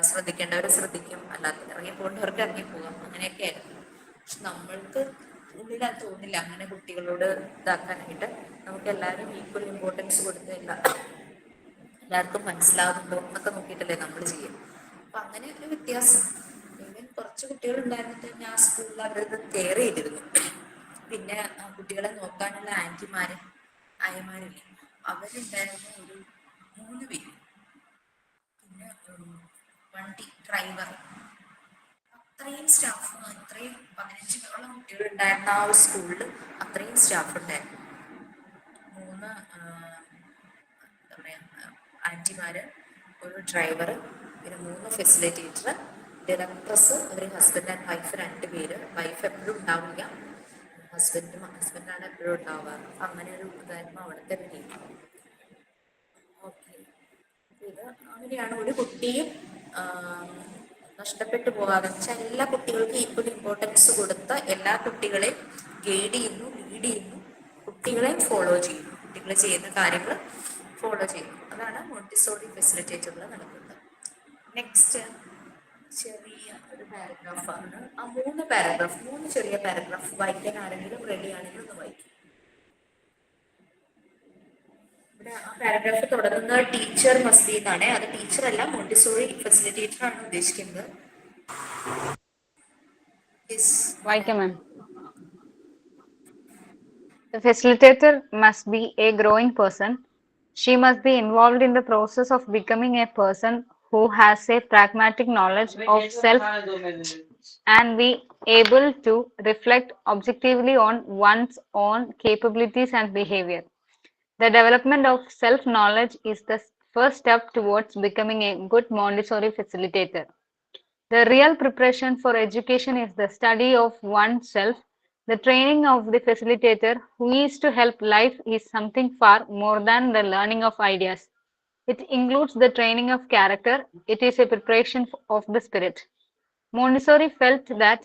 ശ്രദ്ധിക്കേണ്ടവർ ശ്രദ്ധിക്കും, അല്ലാതെ ഇറങ്ങി പോകേണ്ടവർക്ക് ഇറങ്ങി പോകാം, അങ്ങനെയൊക്കെ ആയിരുന്നു. പക്ഷെ നമ്മൾക്ക് ഉള്ളിൽ അത് തോന്നില്ല അങ്ങനെ കുട്ടികളോട് ഇതാക്കാനായിട്ട്. നമുക്ക് എല്ലാവരും ഈക്വൽ ഇമ്പോർട്ടൻസ് കൊടുത്തില്ല, എല്ലാവർക്കും മനസ്സിലാകുന്നുണ്ടോ എന്നൊക്കെ നോക്കിയിട്ടല്ലേ നമ്മൾ ചെയ്യും. അപ്പൊ അങ്ങനെ ഒരു വ്യത്യാസം. ഈവൻ കുറച്ച് കുട്ടികൾ ഉണ്ടായിരുന്നിട്ട് തന്നെ ആ സ്കൂളിൽ അവരത് കെയർ ചെയ്തിരുന്നു. പിന്നെ കുട്ടികളെ നോക്കാനുള്ള ആയമാരില്ലേ, അവരുണ്ടായിരുന്നു ഒരു 3 പേര്. പിന്നെ വണ്ടി ഡ്രൈവർ, അത്രയും സ്റ്റാഫ്, അത്രയും 15ഓളം കുട്ടികൾ ഉണ്ടായിരുന്ന ആ ഒരു സ്കൂളിൽ അത്രയും സ്റ്റാഫ് ഉണ്ടായിരുന്നു. 3 എന്താ പറയാ ആന്റിമാര്, ഒരു ഡ്രൈവർ, പിന്നെ 3 ഫെസിലിറ്റേറ്റർ, ഡയറക്ടർസ്, അവർ ഹസ്ബൻഡ് ആൻഡ് വൈഫ് 2 പേര്. വൈഫ് എപ്പോഴും ഉണ്ടാവില്ല, ഹസ്ബൻഡാണ് എപ്പോഴും ഉണ്ടാവാറ്. അങ്ങനെ ഒരു ഇതായിരുന്നു അവിടുത്തെ ഒരു രീതി. ഓക്കെ, ഇത് അങ്ങനെയാണ്. ഒരു കുട്ടിയും നഷ്ടപ്പെട്ടു പോകാതെ വെച്ചാൽ എല്ലാ കുട്ടികൾക്കും ഈക്വൽ ഇമ്പോർട്ടൻസ് കൊടുത്ത് എല്ലാ കുട്ടികളെയും ഗൈഡ് ചെയ്യുന്നു, ലീഡ് ചെയ്യുന്നു, കുട്ടികളെയും ഫോളോ ചെയ്യുന്നു, കുട്ടികൾ ചെയ്യുന്ന കാര്യങ്ങൾ ഫോളോ ചെയ്യുന്നു. അതാണ് മോണ്ടിസോറി ഫെസിലിറ്റേറ്ററിൽ നടക്കുന്നത്. നെക്സ്റ്റ് ചെറിയ ഒരു പാരഗ്രാഫാണ്. ആ 3 ചെറിയ പാരഗ്രാഫ് വായിക്കാൻ ആരെങ്കിലും റെഡി ആണെങ്കിൽ ഒന്ന് വായിക്കും. ഇവിടെ ആ പാരഗ്രാഫ് തുടങ്ങുന്നത് ടീച്ചർ മസ്റ്റ് ബി എന്നാണ്. അത് ടീച്ചർ അല്ല, മോണ്ടിസോറി ഫെസിലിറ്റേറ്റർ ആണ് ഉദ്ദേശിക്കുന്നത്. വായിക്കാം മാം. The facilitator must be a growing person. She must be involved in the process of becoming a person who has a pragmatic knowledge of self and be able to reflect objectively on one's own capabilities and behavior. The development of self-knowledge is the first step towards becoming a good Montessori facilitator. The real preparation for education is the study of oneself. The training of the facilitator who is to help life is something far more than the learning of ideas. It includes the training of character. It is a preparation of the spirit. Montessori felt that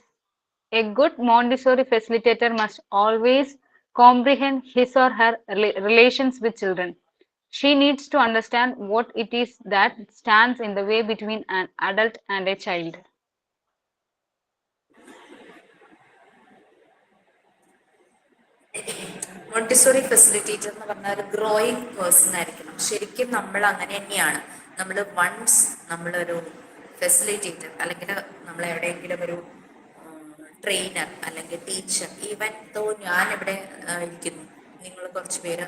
a good Montessori facilitator must always comprehend his or her relations with children. She needs to understand what it is that stands in the way between an adult and a child. Montessori facilitator എന്ന് പറഞ്ഞാൽ ഒരു growing person ആയിരിക്കണം. ശരിക്കും നമ്മൾ അങ്ങനെ തന്നെയാണ്. Once നമ്മളൊരു facilitator അല്ലെങ്കിൽ നമ്മൾ എവിടെയെങ്കിലും ഒരു ട്രെയിനർ അല്ലെങ്കിൽ ടീച്ചർ, ഈവൻ തോ ഞാനിവിടെ ഇരിക്കുന്നു, നിങ്ങൾ കുറച്ച് പേര്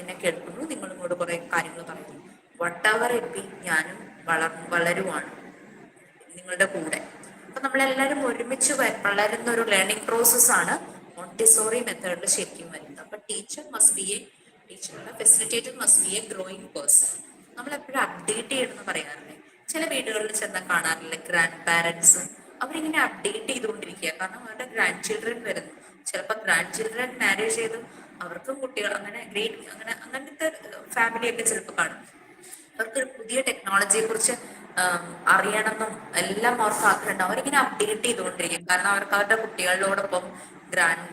എന്നെ കേൾക്കുന്നു, നിങ്ങളും കൂടെ കുറേ കാര്യങ്ങൾ പറയുന്നു. വട്ട് എവർ ഇറ്റ് ബി, ഞാനും വളരുവാണ് നിങ്ങളുടെ കൂടെ. അപ്പൊ നമ്മളെല്ലാവരും ഒരുമിച്ച് വളരുന്ന ഒരു ലേണിംഗ് പ്രോസസ്സാണ് മോണ്ടിസോറി മെത്തേഡിൽ ശരിക്കും വരുന്നത്. അപ്പൊ ടീച്ചറുടെ facilitator must be A growing person. നമ്മൾ എപ്പോഴും അപ്ഡേറ്റ് ചെയ്യണമെന്ന് പറയാറില്ലേ? ചില വീടുകളിൽ ചെന്നാൽ കാണാറില്ല ഗ്രാൻഡ് പാരൻസ് അവരിങ്ങനെ അപ്ഡേറ്റ് ചെയ്തുകൊണ്ടിരിക്കുക. കാരണം അവരുടെ ഗ്രാൻഡ് ചിൽഡ്രൻ വരുന്നു, ചിലപ്പോൾ ഗ്രാൻഡ് ചിൽഡ്രൻ മാരേജ് ചെയ്ത് അവർക്കും കുട്ടികൾ, അങ്ങനത്തെ ഫാമിലിയൊക്കെ ചിലപ്പോൾ കാണും. അവർക്കൊരു പുതിയ ടെക്നോളജിയെ കുറിച്ച് അറിയണമെന്നും എല്ലാം അവർക്ക് ആഗ്രഹമുണ്ട്. അവരിങ്ങനെ അപ്ഡേറ്റ് ചെയ്തുകൊണ്ടിരിക്കും. കാരണം അവർക്ക് അവരുടെ കുട്ടികളോടൊപ്പം ഗ്രാൻഡ്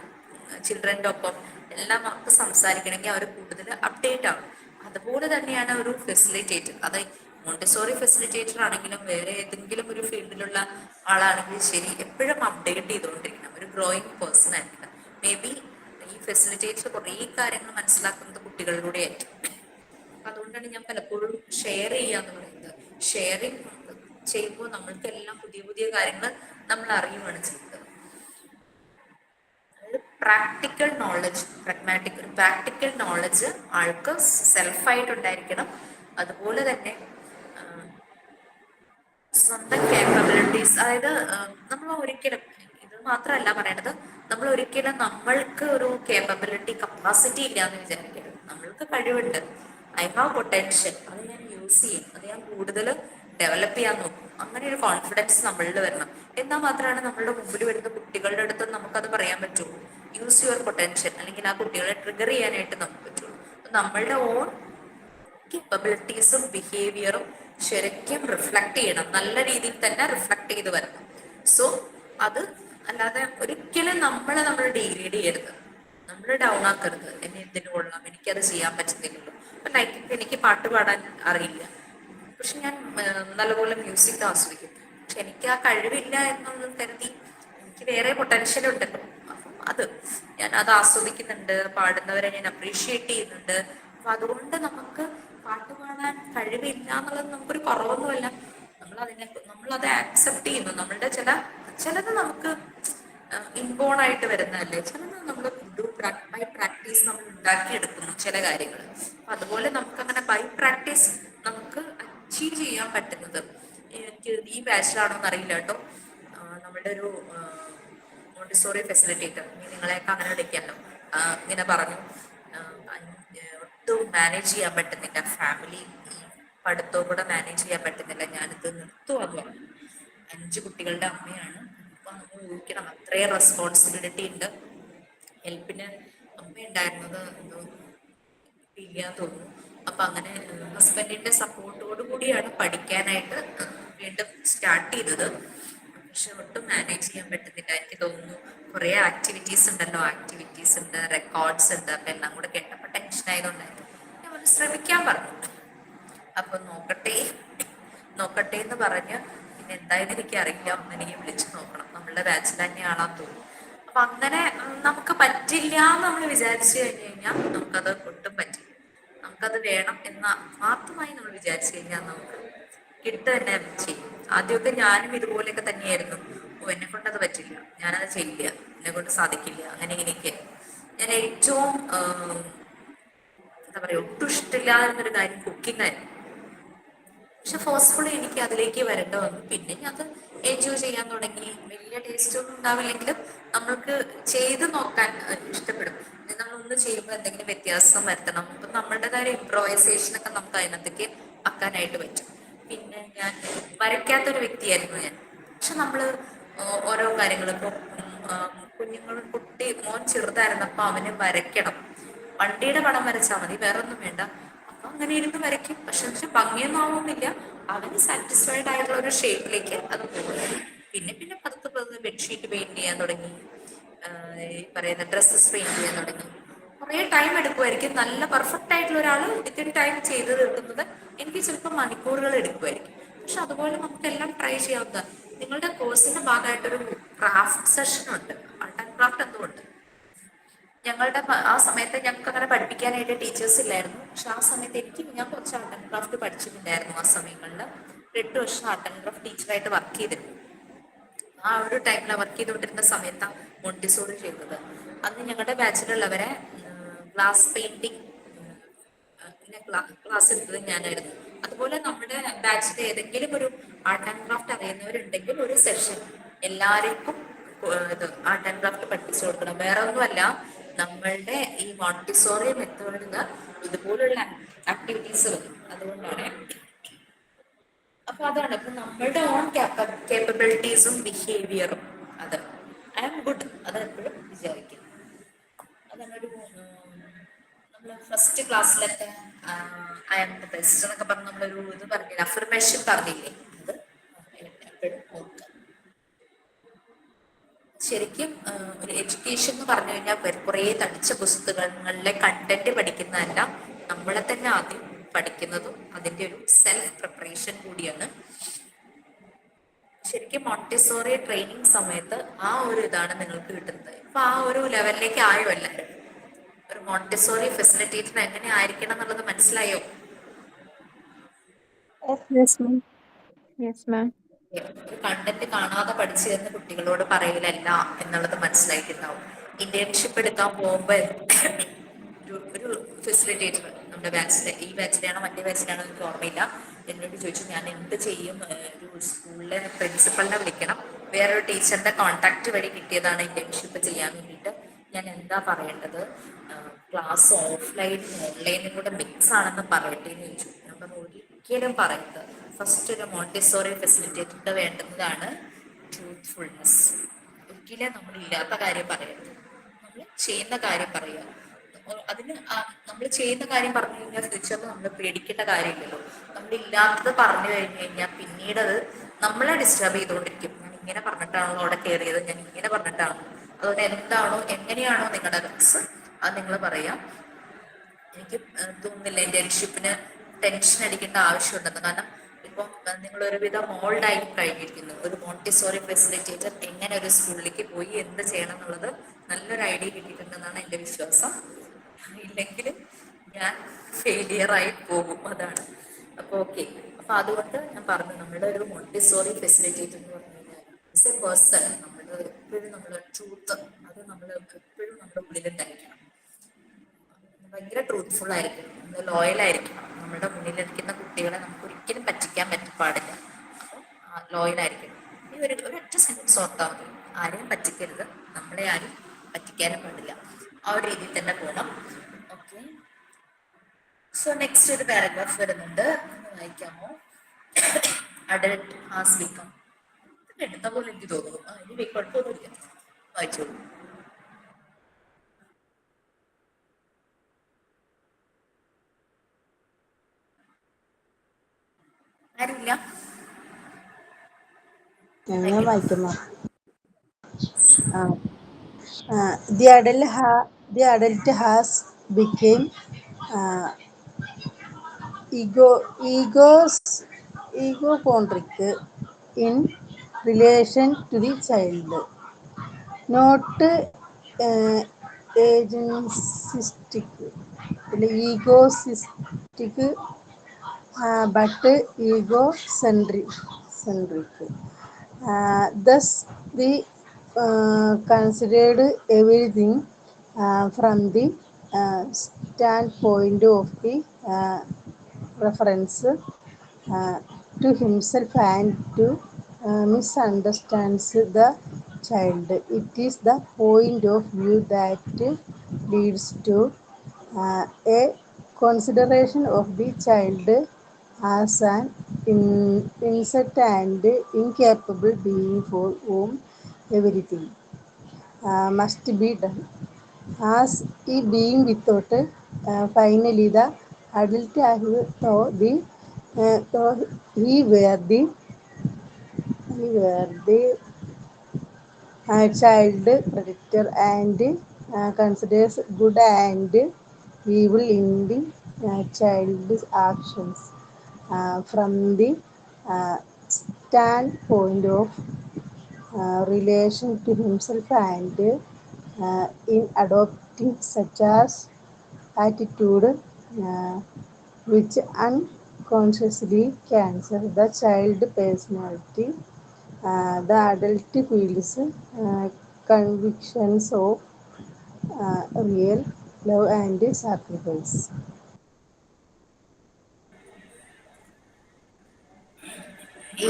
ചിൽഡ്രൻ്റെ ഒപ്പം എല്ലാം അവർക്ക് സംസാരിക്കണമെങ്കിൽ അവർ കൂടുതൽ അപ്ഡേറ്റ് ആവും. അതുപോലെ തന്നെയാണ് ഒരു ഫെസിലിറ്റേറ്റർ. അത് മോണ്ടിസോറി ഫെസിലിറ്റേറ്റർ ആണെങ്കിലും വേറെ ഏതെങ്കിലും ഒരു ഫീൽഡിലുള്ള ആളാണെങ്കിലും ശരി, എപ്പോഴും അപ്ഡേറ്റ് ചെയ്തുകൊണ്ടിരിക്കണം. ഒരു ഗ്രോയിങ് പേഴ്സൺ ആയിരിക്കണം. മേ ബി ഈ ഫെസിലിറ്റേറ്റർ കുറേ കാര്യങ്ങൾ മനസ്സിലാക്കുന്നത് കുട്ടികളിലൂടെ ആയിരിക്കും. അതുകൊണ്ടാണ് ഞാൻ പലപ്പോഴും ഷെയർ ചെയ്യാന്ന് പറയുന്നത്. ഷെയറിങ് ചെയ്യുമ്പോൾ നമ്മൾക്കെല്ലാം പുതിയ പുതിയ കാര്യങ്ങൾ നമ്മൾ അറിയുകയാണ് ചെയ്യുന്നത്. പ്രാക്ടിക്കൽ നോളജ്, പ്രാക്ടിക്കൽ നോളജ് ആൾക്ക് സെൽഫായിട്ടുണ്ടായിരിക്കണം. അതുപോലെ തന്നെ സ്വന്തം കേപ്പബിലിറ്റീസ്, അതായത് നമ്മൾ ഒരിക്കലും, ഇത് മാത്രമല്ല പറയണത്, നമ്മൾ ഒരിക്കലും നമ്മൾക്ക് ഒരു കേപ്പബിലിറ്റി കപ്പാസിറ്റി ഇല്ല എന്ന് വിചാരിക്കരുത്. നമ്മൾക്ക് കഴിവുണ്ട്, ഐ ഹാവ് പൊട്ടൻഷ്യൽ, അത് ഞാൻ യൂസ് ചെയ്യും, അത് ഞാൻ കൂടുതൽ ഡെവലപ്പ് ചെയ്യാൻ നോക്കും. അങ്ങനെ ഒരു കോൺഫിഡൻസ് നമ്മളിൽ വരണം. എന്നാൽ മാത്രമാണ് നമ്മളുടെ മുമ്പിൽ വരുന്ന കുട്ടികളുടെ അടുത്ത് നമുക്കത് പറയാൻ പറ്റുള്ളൂ. യൂസ് യുവർ പൊട്ടൻഷ്യൽ, അല്ലെങ്കിൽ ആ കുട്ടികളെ ട്രിഗർ ചെയ്യാനായിട്ട് നമുക്ക് പറ്റുള്ളൂ. നമ്മളുടെ ഓൺ കേപ്പബിലിറ്റീസും ബിഹേവിയറും ശരിക്കും റിഫ്ലക്ട് ചെയ്യണം, നല്ല രീതിയിൽ തന്നെ റിഫ്ലക്ട് ചെയ്ത് വരണം. സോ അത് അല്ലാതെ ഒരിക്കലും നമ്മൾ ഡിഗ്രേഡ് ചെയ്യരുത്, നമ്മൾ ഡൗൺ ആക്കരുത്. എന്നെ എന്തിനു കൊള്ളാം, എനിക്കത് ചെയ്യാൻ പറ്റുന്നില്ലല്ലോ. അപ്പൊ ലൈക്ക് എനിക്ക് പാട്ട് പാടാൻ അറിയില്ല, പക്ഷെ ഞാൻ നല്ലപോലെ മ്യൂസിക് ആസ്വദിക്കും. പക്ഷെ എനിക്ക് ആ കഴിവില്ല എന്നുള്ളത് കരുതി എനിക്ക് വേറെ പൊട്ടൻഷ്യൽ ഉണ്ടല്ലോ. അപ്പം അത് ആസ്വദിക്കുന്നുണ്ട്, പാടുന്നവരെ ഞാൻ അപ്രീഷിയേറ്റ് ചെയ്യുന്നുണ്ട്. അപ്പൊ അതുകൊണ്ട് നമുക്ക് പാട്ട് പാടാൻ കഴിവില്ല എന്നുള്ളത് നമുക്കൊരു കുറവൊന്നുമല്ല. നമ്മളത് ആക്സെപ്റ്റ് ചെയ്യുന്നു. നമ്മളുടെ ചിലത് നമുക്ക് ഇൻബോൺ ആയിട്ട് വരുന്നതല്ലേ, ചിലത് നമ്മൾ ബൈ പ്രാക്ടീസ് നമ്മൾ ഉണ്ടാക്കിയെടുക്കുന്നു ചില കാര്യങ്ങൾ. അപ്പൊ അതുപോലെ നമുക്കങ്ങനെ ബൈ പ്രാക്ടീസ് നമുക്ക് അച്ചീവ് ചെയ്യാൻ പറ്റുന്നത്. എനിക്ക് ഈ ബാച്ചിലാണോ എന്ന് അറിയില്ല കേട്ടോ, നമ്മുടെ ഒരു മോണ്ടിസോറി ഫെസിലിറ്റേറ്റർ, നിങ്ങളെയൊക്കെ അങ്ങനെ വിളിക്കാമല്ലോ, ഇങ്ങനെ പറഞ്ഞു, ഒട്ടും മാനേജ് ചെയ്യാൻ പറ്റുന്നില്ല, ഫാമിലി പഠിത്തവും കൂടെ മാനേജ് ചെയ്യാൻ പറ്റുന്നില്ല, ഞാനിത് നിർത്തുവാന്ന് പറഞ്ഞു. 5 കുട്ടികളുടെ അമ്മയാണ്. അപ്പൊ നമ്മൾ ഊഹിക്കണം, അത്രയും റെസ്പോൺസിബിലിറ്റി ഉണ്ട്. ഹെൽപ്പിന് അമ്മ ഉണ്ടായിരുന്നത് എന്തോ ഇല്ലാന്ന് തോന്നുന്നു. അപ്പൊ അങ്ങനെ ഹസ്ബൻഡിന്റെ സപ്പോർട്ടോട് കൂടിയാണ് പഠിക്കാനായിട്ട് വീണ്ടും സ്റ്റാർട്ട് ചെയ്തത്. പക്ഷെ ഒട്ടും മാനേജ് ചെയ്യാൻ പറ്റുന്നില്ല. എനിക്ക് തോന്നുന്നു കുറെ ആക്ടിവിറ്റീസ് ഉണ്ട്, റെക്കോർഡ്സ് ഉണ്ട്. അപ്പൊ എല്ലാം കൂടെ കേട്ടപ്പോൾ ടെൻഷൻ ആയതുകൊണ്ടായിരുന്നു ഞാൻ ഒന്ന് ശ്രമിക്കാൻ പറഞ്ഞു. അപ്പൊ നോക്കട്ടെ എന്ന് പറഞ്ഞ്, പിന്നെ എന്തായാലും എനിക്ക് അറിയില്ല, ഒന്നെനിക്ക് വിളിച്ചു നോക്കണം, നമ്മളുടെ ബാച്ചിൽ തന്നെയാണെന്ന് തോന്നുന്നു. അപ്പൊ അങ്ങനെ നമുക്ക് പറ്റില്ല എന്ന് നമ്മൾ വിചാരിച്ചു കഴിഞ്ഞാൽ നമുക്കത് ഒട്ടും പറ്റില്ല. നമുക്കത് വേണം എന്ന ആത്മാർത്ഥമായി നമ്മൾ വിചാരിച്ചു കഴിഞ്ഞാൽ നമുക്ക് കിട്ടുക തന്നെ ചെയ്യും. ആദ്യമൊക്കെ ഞാനും ഇതുപോലെയൊക്കെ തന്നെയായിരുന്നു. എന്നെ കൊണ്ടത് പറ്റില്ല, ഞാനത് ചെയ്യില്ല, എന്നെ കൊണ്ട് സാധിക്കില്ല, അങ്ങനെ ഇങ്ങനെയൊക്കെ. ഞാൻ ഏറ്റവും എന്താ പറയുക, ഒട്ടും ഇഷ്ടമില്ലാതിരുന്നൊരു കാര്യം കുക്കിംഗ് ആയിരുന്നു. പക്ഷെ ഫോഴ്സ്ഫുള്ളി എനിക്ക് അതിലേക്ക് വരേണ്ട വന്നു. പിന്നെ അത് എൻജോയ് ചെയ്യാൻ തുടങ്ങി. വലിയ ടേസ്റ്റ് ഒന്നും ഉണ്ടാവില്ലെങ്കിലും നമ്മൾക്ക് ചെയ്ത് നോക്കാൻ ഇഷ്ടപ്പെടും. നമ്മളൊന്ന് ചെയ്യുമ്പോൾ എന്തെങ്കിലും വ്യത്യാസം വരുത്തണം. അപ്പൊ നമ്മളുടേതായ ഇംപ്രൊവൈസേഷൻ ഒക്കെ നമുക്ക് അതിനകത്തേക്ക് ആക്കാനായിട്ട് പറ്റും. പിന്നെ ഞാൻ വരയ്ക്കാത്തൊരു വ്യക്തിയായിരുന്നു ഞാൻ. പക്ഷെ നമ്മള് ഓരോ കാര്യങ്ങളും, ഇപ്പൊ മോൻ ചെറുതായിരുന്നപ്പോ അവന് വരയ്ക്കണം, വണ്ടിയുടെ പടം വരച്ചാൽ മതി, വേറെ ഒന്നും വേണ്ട. അപ്പൊ അങ്ങനെ ഇരുന്ന് വരയ്ക്കും. പക്ഷെ ഭംഗിയൊന്നും ആവുന്നില്ല, അവന് സാറ്റിസ്ഫൈഡ് ആയിട്ടുള്ള ഒരു ഷേപ്പിലേക്ക് അത് പോകും. പിന്നെ പതുക്കെ ബെഡ്ഷീറ്റ് പെയിന്റ് ചെയ്യാൻ തുടങ്ങി, ഈ പറയുന്ന ഡ്രസ്സസ് പെയിന്റ് ചെയ്യാൻ തുടങ്ങി. കുറേ ടൈം എടുക്കുമായിരിക്കും. നല്ല പെർഫെക്റ്റ് ആയിട്ടുള്ള ഒരാൾ വിത്തിൻ ടൈം ചെയ്ത് തീർക്കുന്നത് എനിക്ക് ചിലപ്പോൾ മണിക്കൂറുകൾ എടുക്കുമായിരിക്കും. പക്ഷെ അതുപോലെ നമുക്കെല്ലാം ട്രൈ ചെയ്യാവുന്ന, നിങ്ങളുടെ കോഴ്സിന്റെ ഭാഗമായിട്ടൊരു ക്രാഫ്റ്റ് സെഷൻ ഉണ്ട്, ആർട്ട് ആൻഡ് ക്രാഫ്റ്റ് എന്തുകൊണ്ട്. ആ സമയത്ത് ഞങ്ങൾക്ക് അങ്ങനെ പഠിപ്പിക്കാനായിട്ട് ടീച്ചേഴ്സ് ഇല്ലായിരുന്നു. പക്ഷെ ആ സമയത്ത് ഞാൻ കുറച്ച് ആർട്ട് ആൻഡ് ക്രാഫ്റ്റ് പഠിച്ചിട്ടുണ്ടായിരുന്നു. ആ സമയങ്ങളിൽ 8 വർഷം ആർട്ട് ആൻഡ് ക്രാഫ്റ്റ് ടീച്ചറായിട്ട് വർക്ക് ചെയ്തിരുന്നു. ആ ഒരു ടൈമിൽ വർക്ക് ചെയ്തുകൊണ്ടിരുന്ന സമയത്താണ് മോണ്ടിസോറി ചെയ്തത്. അന്ന് ഞങ്ങളുടെ ബാച്ചിലുള്ളവരെ ഗ്ലാസ് പെയിന്റിങ് ക്ലാസ് എടുത്തത് ഞാനായിരുന്നു. അതുപോലെ നമ്മുടെ ബാച്ചിൽ ഏതെങ്കിലും ഒരു ആർട്ട് ആൻഡ് ക്രാഫ്റ്റ് അറിയുന്നവരുണ്ടെങ്കിൽ ഒരു സെഷൻ എല്ലാവർക്കും ഇത് ആർട്ട് ആൻഡ് ക്രാഫ്റ്റ് പഠിപ്പിച്ചു കൊടുക്കണം. വേറെ ഒന്നുമല്ല, നമ്മളുടെ ഈ മോണ്ടിസോറി മെത്തേഡിന് ഇതുപോലുള്ള ആക്ടിവിറ്റീസ് വരും. അതുകൊണ്ടാണ്. അപ്പൊ അതാണ് ഇപ്പൊ നമ്മളുടെ ഓൺ കേപ്പബിലിറ്റീസും ബിഹേവിയറും അത് ഐ ആം ഗുഡ് അത് എപ്പോഴും വിചാരിക്കും. അതാണ് ഒരു നമ്മൾ ഫസ്റ്റ് ക്ലാസ്സിലൊക്കെ ഐ ആം ദ ബെസ്റ്റ് എന്നൊക്കെ പറഞ്ഞ് നമ്മളൊരു ഇത് പറഞ്ഞില്ല, അഫർമേഷൻ പറഞ്ഞില്ലേ, അത് എപ്പോഴും നോക്കുക. ശരിക്കും ഒരു എഡ്യൂക്കേഷൻ എന്ന് പറഞ്ഞു കഴിഞ്ഞാൽ കുറേ തടിച്ച പുസ്തകങ്ങളിലെ കണ്ടന്റ് പഠിക്കുന്നതല്ല, നമ്മളെ തന്നെ ആദ്യം പഠിക്കുന്നതും അതിന്റെ ഒരു സെൽഫ് പ്രിപ്പറേഷൻ കൂടിയാണ്. ശരിക്കും മോണ്ടിസോറി ട്രെയിനിങ് സമയത്ത് ആ ഒരു ഇതാണ് നിങ്ങൾക്ക് കിട്ടുന്നത്. ഇപ്പൊ ആ ഒരു ലെവലിലേക്ക് ആയോ എല്ലാവരും? ഒരു മോണ്ടിസോറി ഫെസിലിറ്റേറ്റർ എങ്ങനെ ആയിരിക്കണം എന്നുള്ളത് മനസ്സിലായോ? Yes, ma'am. Yes, ma'am. ഒരു കണ്ടന്റ് കാണാതെ പഠിച്ചു തരുന്ന കുട്ടികളോട് പറയലല്ല എന്നുള്ളത് മനസ്സിലായിട്ടുണ്ടാവും. ഇന്റേൺഷിപ്പ് എടുക്കാൻ പോകുമ്പോൾ ഒരു ഫെസിലിറ്റേറ്റർ നമ്മുടെ ബാച്ചിലെ, ഈ ബാച്ചിലാണോ മറ്റേ ബാച്ചിലാണോ എനിക്ക് ഓർമ്മയില്ല, എന്നോട് ചോദിച്ചു ഞാൻ എന്ത് ചെയ്യും, ഒരു സ്കൂളിലെ പ്രിൻസിപ്പളിനെ വിളിക്കണം, വേറൊരു ടീച്ചറിന്റെ കോൺടാക്ട് വഴി കിട്ടിയതാണ് ഇന്റേൺഷിപ്പ് ചെയ്യാൻ വേണ്ടിയിട്ട്, ഞാൻ എന്താ പറയേണ്ടത്, ക്ലാസ് ഓഫ്ലൈനും ഓൺലൈനും കൂടെ മിക്സ് ആണെന്ന് പറയട്ടെ എന്ന് ചോദിച്ചു. ഞാൻ പറഞ്ഞു ഒരിക്കലും പറയരുത്. ഫസ്റ്റ് ഒരു മോണ്ടിസോറി ഫെസിലിറ്റേറ്റർക്ക് വേണ്ടുന്നതാണ് ട്രൂത്ത്ഫുൾനെസ്. ഒരിക്കലും നമ്മൾ ഇല്ലാത്ത കാര്യം പറയരുത്, നമ്മൾ ചെയ്യുന്ന കാര്യം പറയുക. അതിന് നമ്മൾ ചെയ്യുന്ന കാര്യം പറഞ്ഞു കഴിഞ്ഞാൽ ഫ്യൂച്ചറിൽ നമ്മൾ പേടിക്കേണ്ട കാര്യമില്ലല്ലോ. നമ്മൾ ഇല്ലാത്തത് പറഞ്ഞു കഴിഞ്ഞു കഴിഞ്ഞാൽ പിന്നീട് അത് നമ്മളെ ഡിസ്റ്റർബ് ചെയ്തുകൊണ്ടിരിക്കും. ഞാൻ ഇങ്ങനെ പറഞ്ഞിട്ടാണോ അവിടെ കയറിയത്, ഞാൻ ഇങ്ങനെ പറഞ്ഞിട്ടാണോ, അതുകൊണ്ട് എന്താണോ എങ്ങനെയാണോ നിങ്ങളുടെ റൂട്ട്സ് അത് നിങ്ങൾ പറയാം. എനിക്ക് തോന്നുന്നില്ല ഇന്റേൺഷിപ്പിന് ടെൻഷൻ അടിക്കേണ്ട ആവശ്യമുണ്ടെന്ന്. കാരണം ഇപ്പം നിങ്ങൾ ഒരുവിധം മോൾഡായി കഴിഞ്ഞിരിക്കുന്നു. ഒരു മോണ്ടിസോറി ഫെസിലിറ്റേറ്റർ എങ്ങനെ ഒരു സ്കൂളിലേക്ക് പോയി എന്ത് ചെയ്യണം എന്നുള്ളത് നല്ലൊരു ഐഡിയ കിട്ടിയിട്ടുണ്ടെന്നാണ് എൻ്റെ വിശ്വാസം. ഇല്ലെങ്കിൽ ഞാൻ ഫെയിലിയർ ആയി പോകും, അതാണ്. അപ്പൊ ഓക്കെ, അപ്പൊ അതുകൊണ്ട് ഞാൻ പറഞ്ഞു, നമ്മുടെ ഒരു മോണ്ടിസോറി ഫെസിലിറ്റേറ്റർ എന്ന് പറഞ്ഞു കഴിഞ്ഞാൽ ഇറ്റ്സ് എ പേഴ്സൺ. നമ്മൾ എപ്പോഴും നമ്മുടെ ട്രൂത്ത് അത് നമ്മൾ എപ്പോഴും നമ്മുടെ ഉള്ളിലുണ്ടായിരിക്കണം. ഭയങ്കര ട്രൂത്ത്ഫുൾ ആയിരിക്കണം, നമ്മൾ ലോയൽ ആയിരിക്കണം. നമ്മുടെ മുന്നിലിരിക്കുന്ന കുട്ടികളെ നമുക്ക് ഒരിക്കലും പറ്റിക്കാൻ പാടില്ല. അപ്പോൾ ലോയൽ ആയിരിക്കണം. ഈ ഒരൊറ്റ സെൻറ്റൻസ് ഓർത്താൽ മതി, ആരെയും പറ്റിക്കരുത്, നമ്മളെ ആരും പറ്റിക്കാനും പാടില്ല. ആ ഒരു രീതിയിൽ തന്നെ പോകണം. ഓക്കെ, സോ നെക്സ്റ്റ് ഒരു പാരഗ്രാഫ് വരുന്നുണ്ട്, ഒന്ന് വായിക്കാമോ? അഡൽട്ട് ഹാസ് ബിക്കം, എടുത്ത പോലെ എനിക്ക് തോന്നുന്നു. ഇനി കുഴപ്പമൊന്നുമില്ല, വായിച്ചോളൂ. ആരുമില്ല? ഞാൻ വായിക്കുന്നു. The adult has become egocentric in relation to the child, not agentistic, egoistic, but egocentric. Thus, we considered everything from the standpoint of the reference to himself and to misunderstands the child. It is the point of view that leads to a consideration of the child as an insect and incapable being for whom everything must be done. As a being without, finally the adult thought he were the child predator and considers good and evil in the child's actions from the standpoint of relation to himself and in adopting such as attitude which unconsciously cancel the child personality, the adult feels convictions of real love and sacrifice. ഈ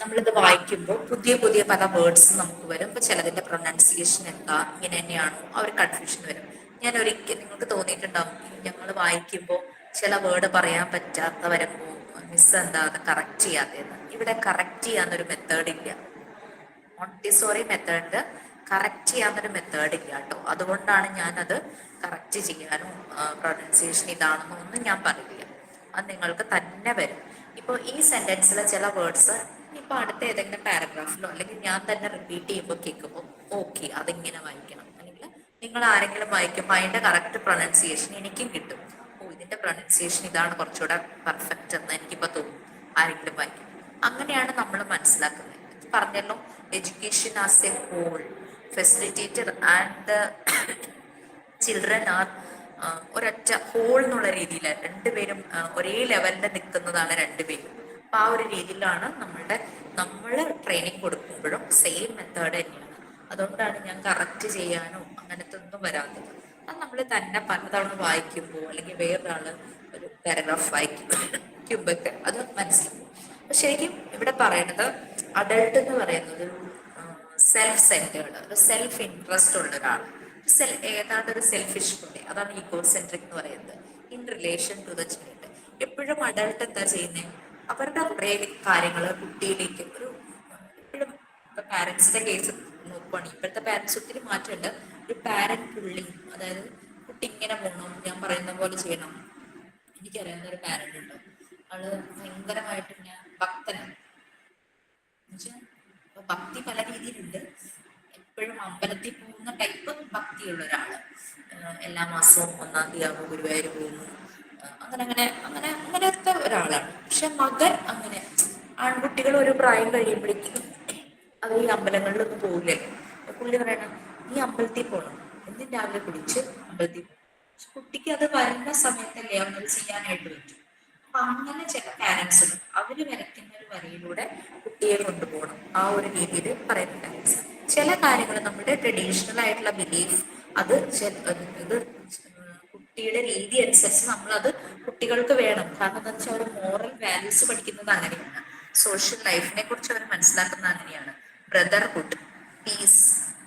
നമ്മളിത് വായിക്കുമ്പോൾ പുതിയ പുതിയ പല words നമുക്ക് വരും. ഇപ്പൊ ചിലതിന്റെ pronunciation എന്താ, ഇങ്ങനെ തന്നെയാണോ, ആ ഒരു കൺഫ്യൂഷൻ വരും. ഞാൻ ഒരിക്കൽ നിങ്ങൾക്ക് തോന്നിയിട്ടുണ്ടാവും ഞങ്ങൾ വായിക്കുമ്പോൾ ചില വേർഡ് പറയാൻ പറ്റാത്ത വരുമ്പോൾ മിസ് എന്താ അത് കറക്റ്റ് ചെയ്യാത്തതെന്ന്. ഇവിടെ കറക്റ്റ് ചെയ്യാന്നൊരു മെത്തേഡ് ഇല്ല. മോണ്ടിസോറി മെത്തേഡ് കറക്റ്റ് ചെയ്യാന്നൊരു മെത്തേഡ് ഇല്ല കേട്ടോ. അതുകൊണ്ടാണ് ഞാനത് കറക്റ്റ് ചെയ്യാനും പ്രൊനൗൺസിയേഷൻ ഇതാണെന്നോ ഒന്നും ഞാൻ പറയില്ല. അത് നിങ്ങൾക്ക് തന്നെ വരും. ഇപ്പോൾ ഈ സെന്റൻസിലെ ചില വേർഡ്സ് ഇപ്പൊ അടുത്ത ഏതെങ്കിലും പാരഗ്രാഫിലോ അല്ലെങ്കിൽ ഞാൻ തന്നെ റിപ്പീറ്റ് ചെയ്യുമ്പോൾ കേൾക്കുമ്പോൾ ഓക്കെ അതിങ്ങനെ വായിക്കണം, അല്ലെങ്കിൽ നിങ്ങൾ ആരെങ്കിലും വായിക്കുമ്പോൾ അതിന്റെ കറക്റ്റ് പ്രൊനൗൺസിയേഷൻ എനിക്കും കിട്ടും. ഓ ഇതിന്റെ പ്രൊനൗൺസിയേഷൻ ഇതാണ് കുറച്ചുകൂടെ പെർഫെക്റ്റ് എന്ന് എനിക്കിപ്പോ തോന്നും ആരെങ്കിലും വായിക്കും. അങ്ങനെയാണ് നമ്മൾ മനസ്സിലാക്കുന്നത്. പറഞ്ഞല്ലോ, education as a whole facilitator and children are ഒരൊറ്റ ഹോൾ എന്നുള്ള രീതിയിൽ രണ്ടുപേരും ഒരേ ലെവലിൽ നിൽക്കുന്നതാണ് രണ്ടുപേരും. അപ്പൊ ആ ഒരു രീതിയിലാണ് നമ്മൾ ട്രെയിനിങ് കൊടുക്കുമ്പോഴും സെയിം മെത്തേഡ് തന്നെയാണ്. അതുകൊണ്ടാണ് ഞാൻ കറക്റ്റ് ചെയ്യാനോ അങ്ങനത്തെ ഒന്നും വരാത്തത്. അത് നമ്മൾ തന്നെ പലതവണ വായിക്കുമ്പോൾ അല്ലെങ്കിൽ വേറൊരാള് ഒരു പാരഗ്രാഫ് വായിക്കുമ്പോഴൊക്കെ അത് മനസ്സിലാക്കും. അപ്പൊ ശരിക്കും ഇവിടെ പറയുന്നത് അഡൾട്ട് എന്ന് പറയുന്നത് ഒരു സെൽഫ് സെന്റേർഡ്, ഒരു സെൽഫ് ഇൻട്രസ്റ്റ് ഉള്ള ഒരാൾ, ഏതാണ്ട് ഒരു സെൽഫിഷ് പോലെ, അതാണ് ഈഗോ സെൻട്രിക് എന്ന് പറയുന്നത്. In relation to the child. എപ്പോഴും അഡൾട്ട് എന്താ ചെയ്യുന്നത്, അവരുടെ കുറേ കാര്യങ്ങൾ കുട്ടിയിലേക്ക് ഒരു എപ്പോഴും ഇപ്പൊ പാരന്റ്സിന്റെ കേസ് നോക്കുവാണെങ്കിൽ ഇപ്പോഴത്തെ പാരന്റ്സ് ഒത്തിരി മാറ്റമുണ്ട്. ഒരു പാരന്റ് പുള്ളിങ്, അതായത് കുട്ടി ഇങ്ങനെ പോകണം, ഞാൻ പറയുന്ന പോലെ ചെയ്യണം. എനിക്കറിയാവുന്ന ഒരു പാരന്റ് ഉണ്ട്, ആള് ഭയങ്കരമായിട്ട് ഇങ്ങനെ ഭക്തനാണ്. എന്നുവെച്ചാൽ ഭക്തി പല രീതിയിലുണ്ട്. എപ്പോഴും അമ്പലത്തിൽ പോകുന്ന ടൈപ്പ് ഭക്തിയുള്ള ഒരാള്, എല്ലാ മാസവും 1-ാം തീയതി ആകുമ്പോൾ ഗുരുവായൂർ പോകുന്നു, അങ്ങനത്തെ ഒരാളാണ്. പക്ഷെ മകൻ അങ്ങനെ, ആൺകുട്ടികൾ ഒരു പ്രായം കഴിയുമ്പോഴേക്കും അത് ഈ അമ്പലങ്ങളിലൊന്നും പോകില്ലേ. പുള്ളി പറയണം നീ അമ്പലത്തിൽ പോകണം, എന്നും രാവിലെ കുളിച്ച് അമ്പലത്തിൽ പോകും. പക്ഷെ കുട്ടിക്ക് അത് വരുന്ന സമയത്തല്ലേ അവനത് ചെയ്യാനായിട്ട് പറ്റും. അപ്പൊ അങ്ങനെ ചില പാരന്റ്സ് ഉണ്ട്, അവര് വരയ്ക്കുന്ന ഒരു വരയിലൂടെ കുട്ടിയെ കൊണ്ടുപോകണം, ആ ഒരു രീതിയിൽ പറയുന്ന പാരന്റ്സ്. ചില കാര്യങ്ങൾ നമ്മുടെ ട്രഡീഷണൽ ആയിട്ടുള്ള ബിലീഫ് അത് ഇത് കുട്ടിയുടെ രീതി അനുസരിച്ച് നമ്മളത് കുട്ടികൾക്ക് വേണം. കാരണം എന്താ വെച്ചാൽ അവർ മോറൽ വാല്യൂസ് പഠിക്കുന്നത് അങ്ങനെയാണ്, സോഷ്യൽ ലൈഫിനെ കുറിച്ച് അവർ മനസ്സിലാക്കുന്നത് അങ്ങനെയാണ്. ബ്രദർഹുഡ്, പീസ്,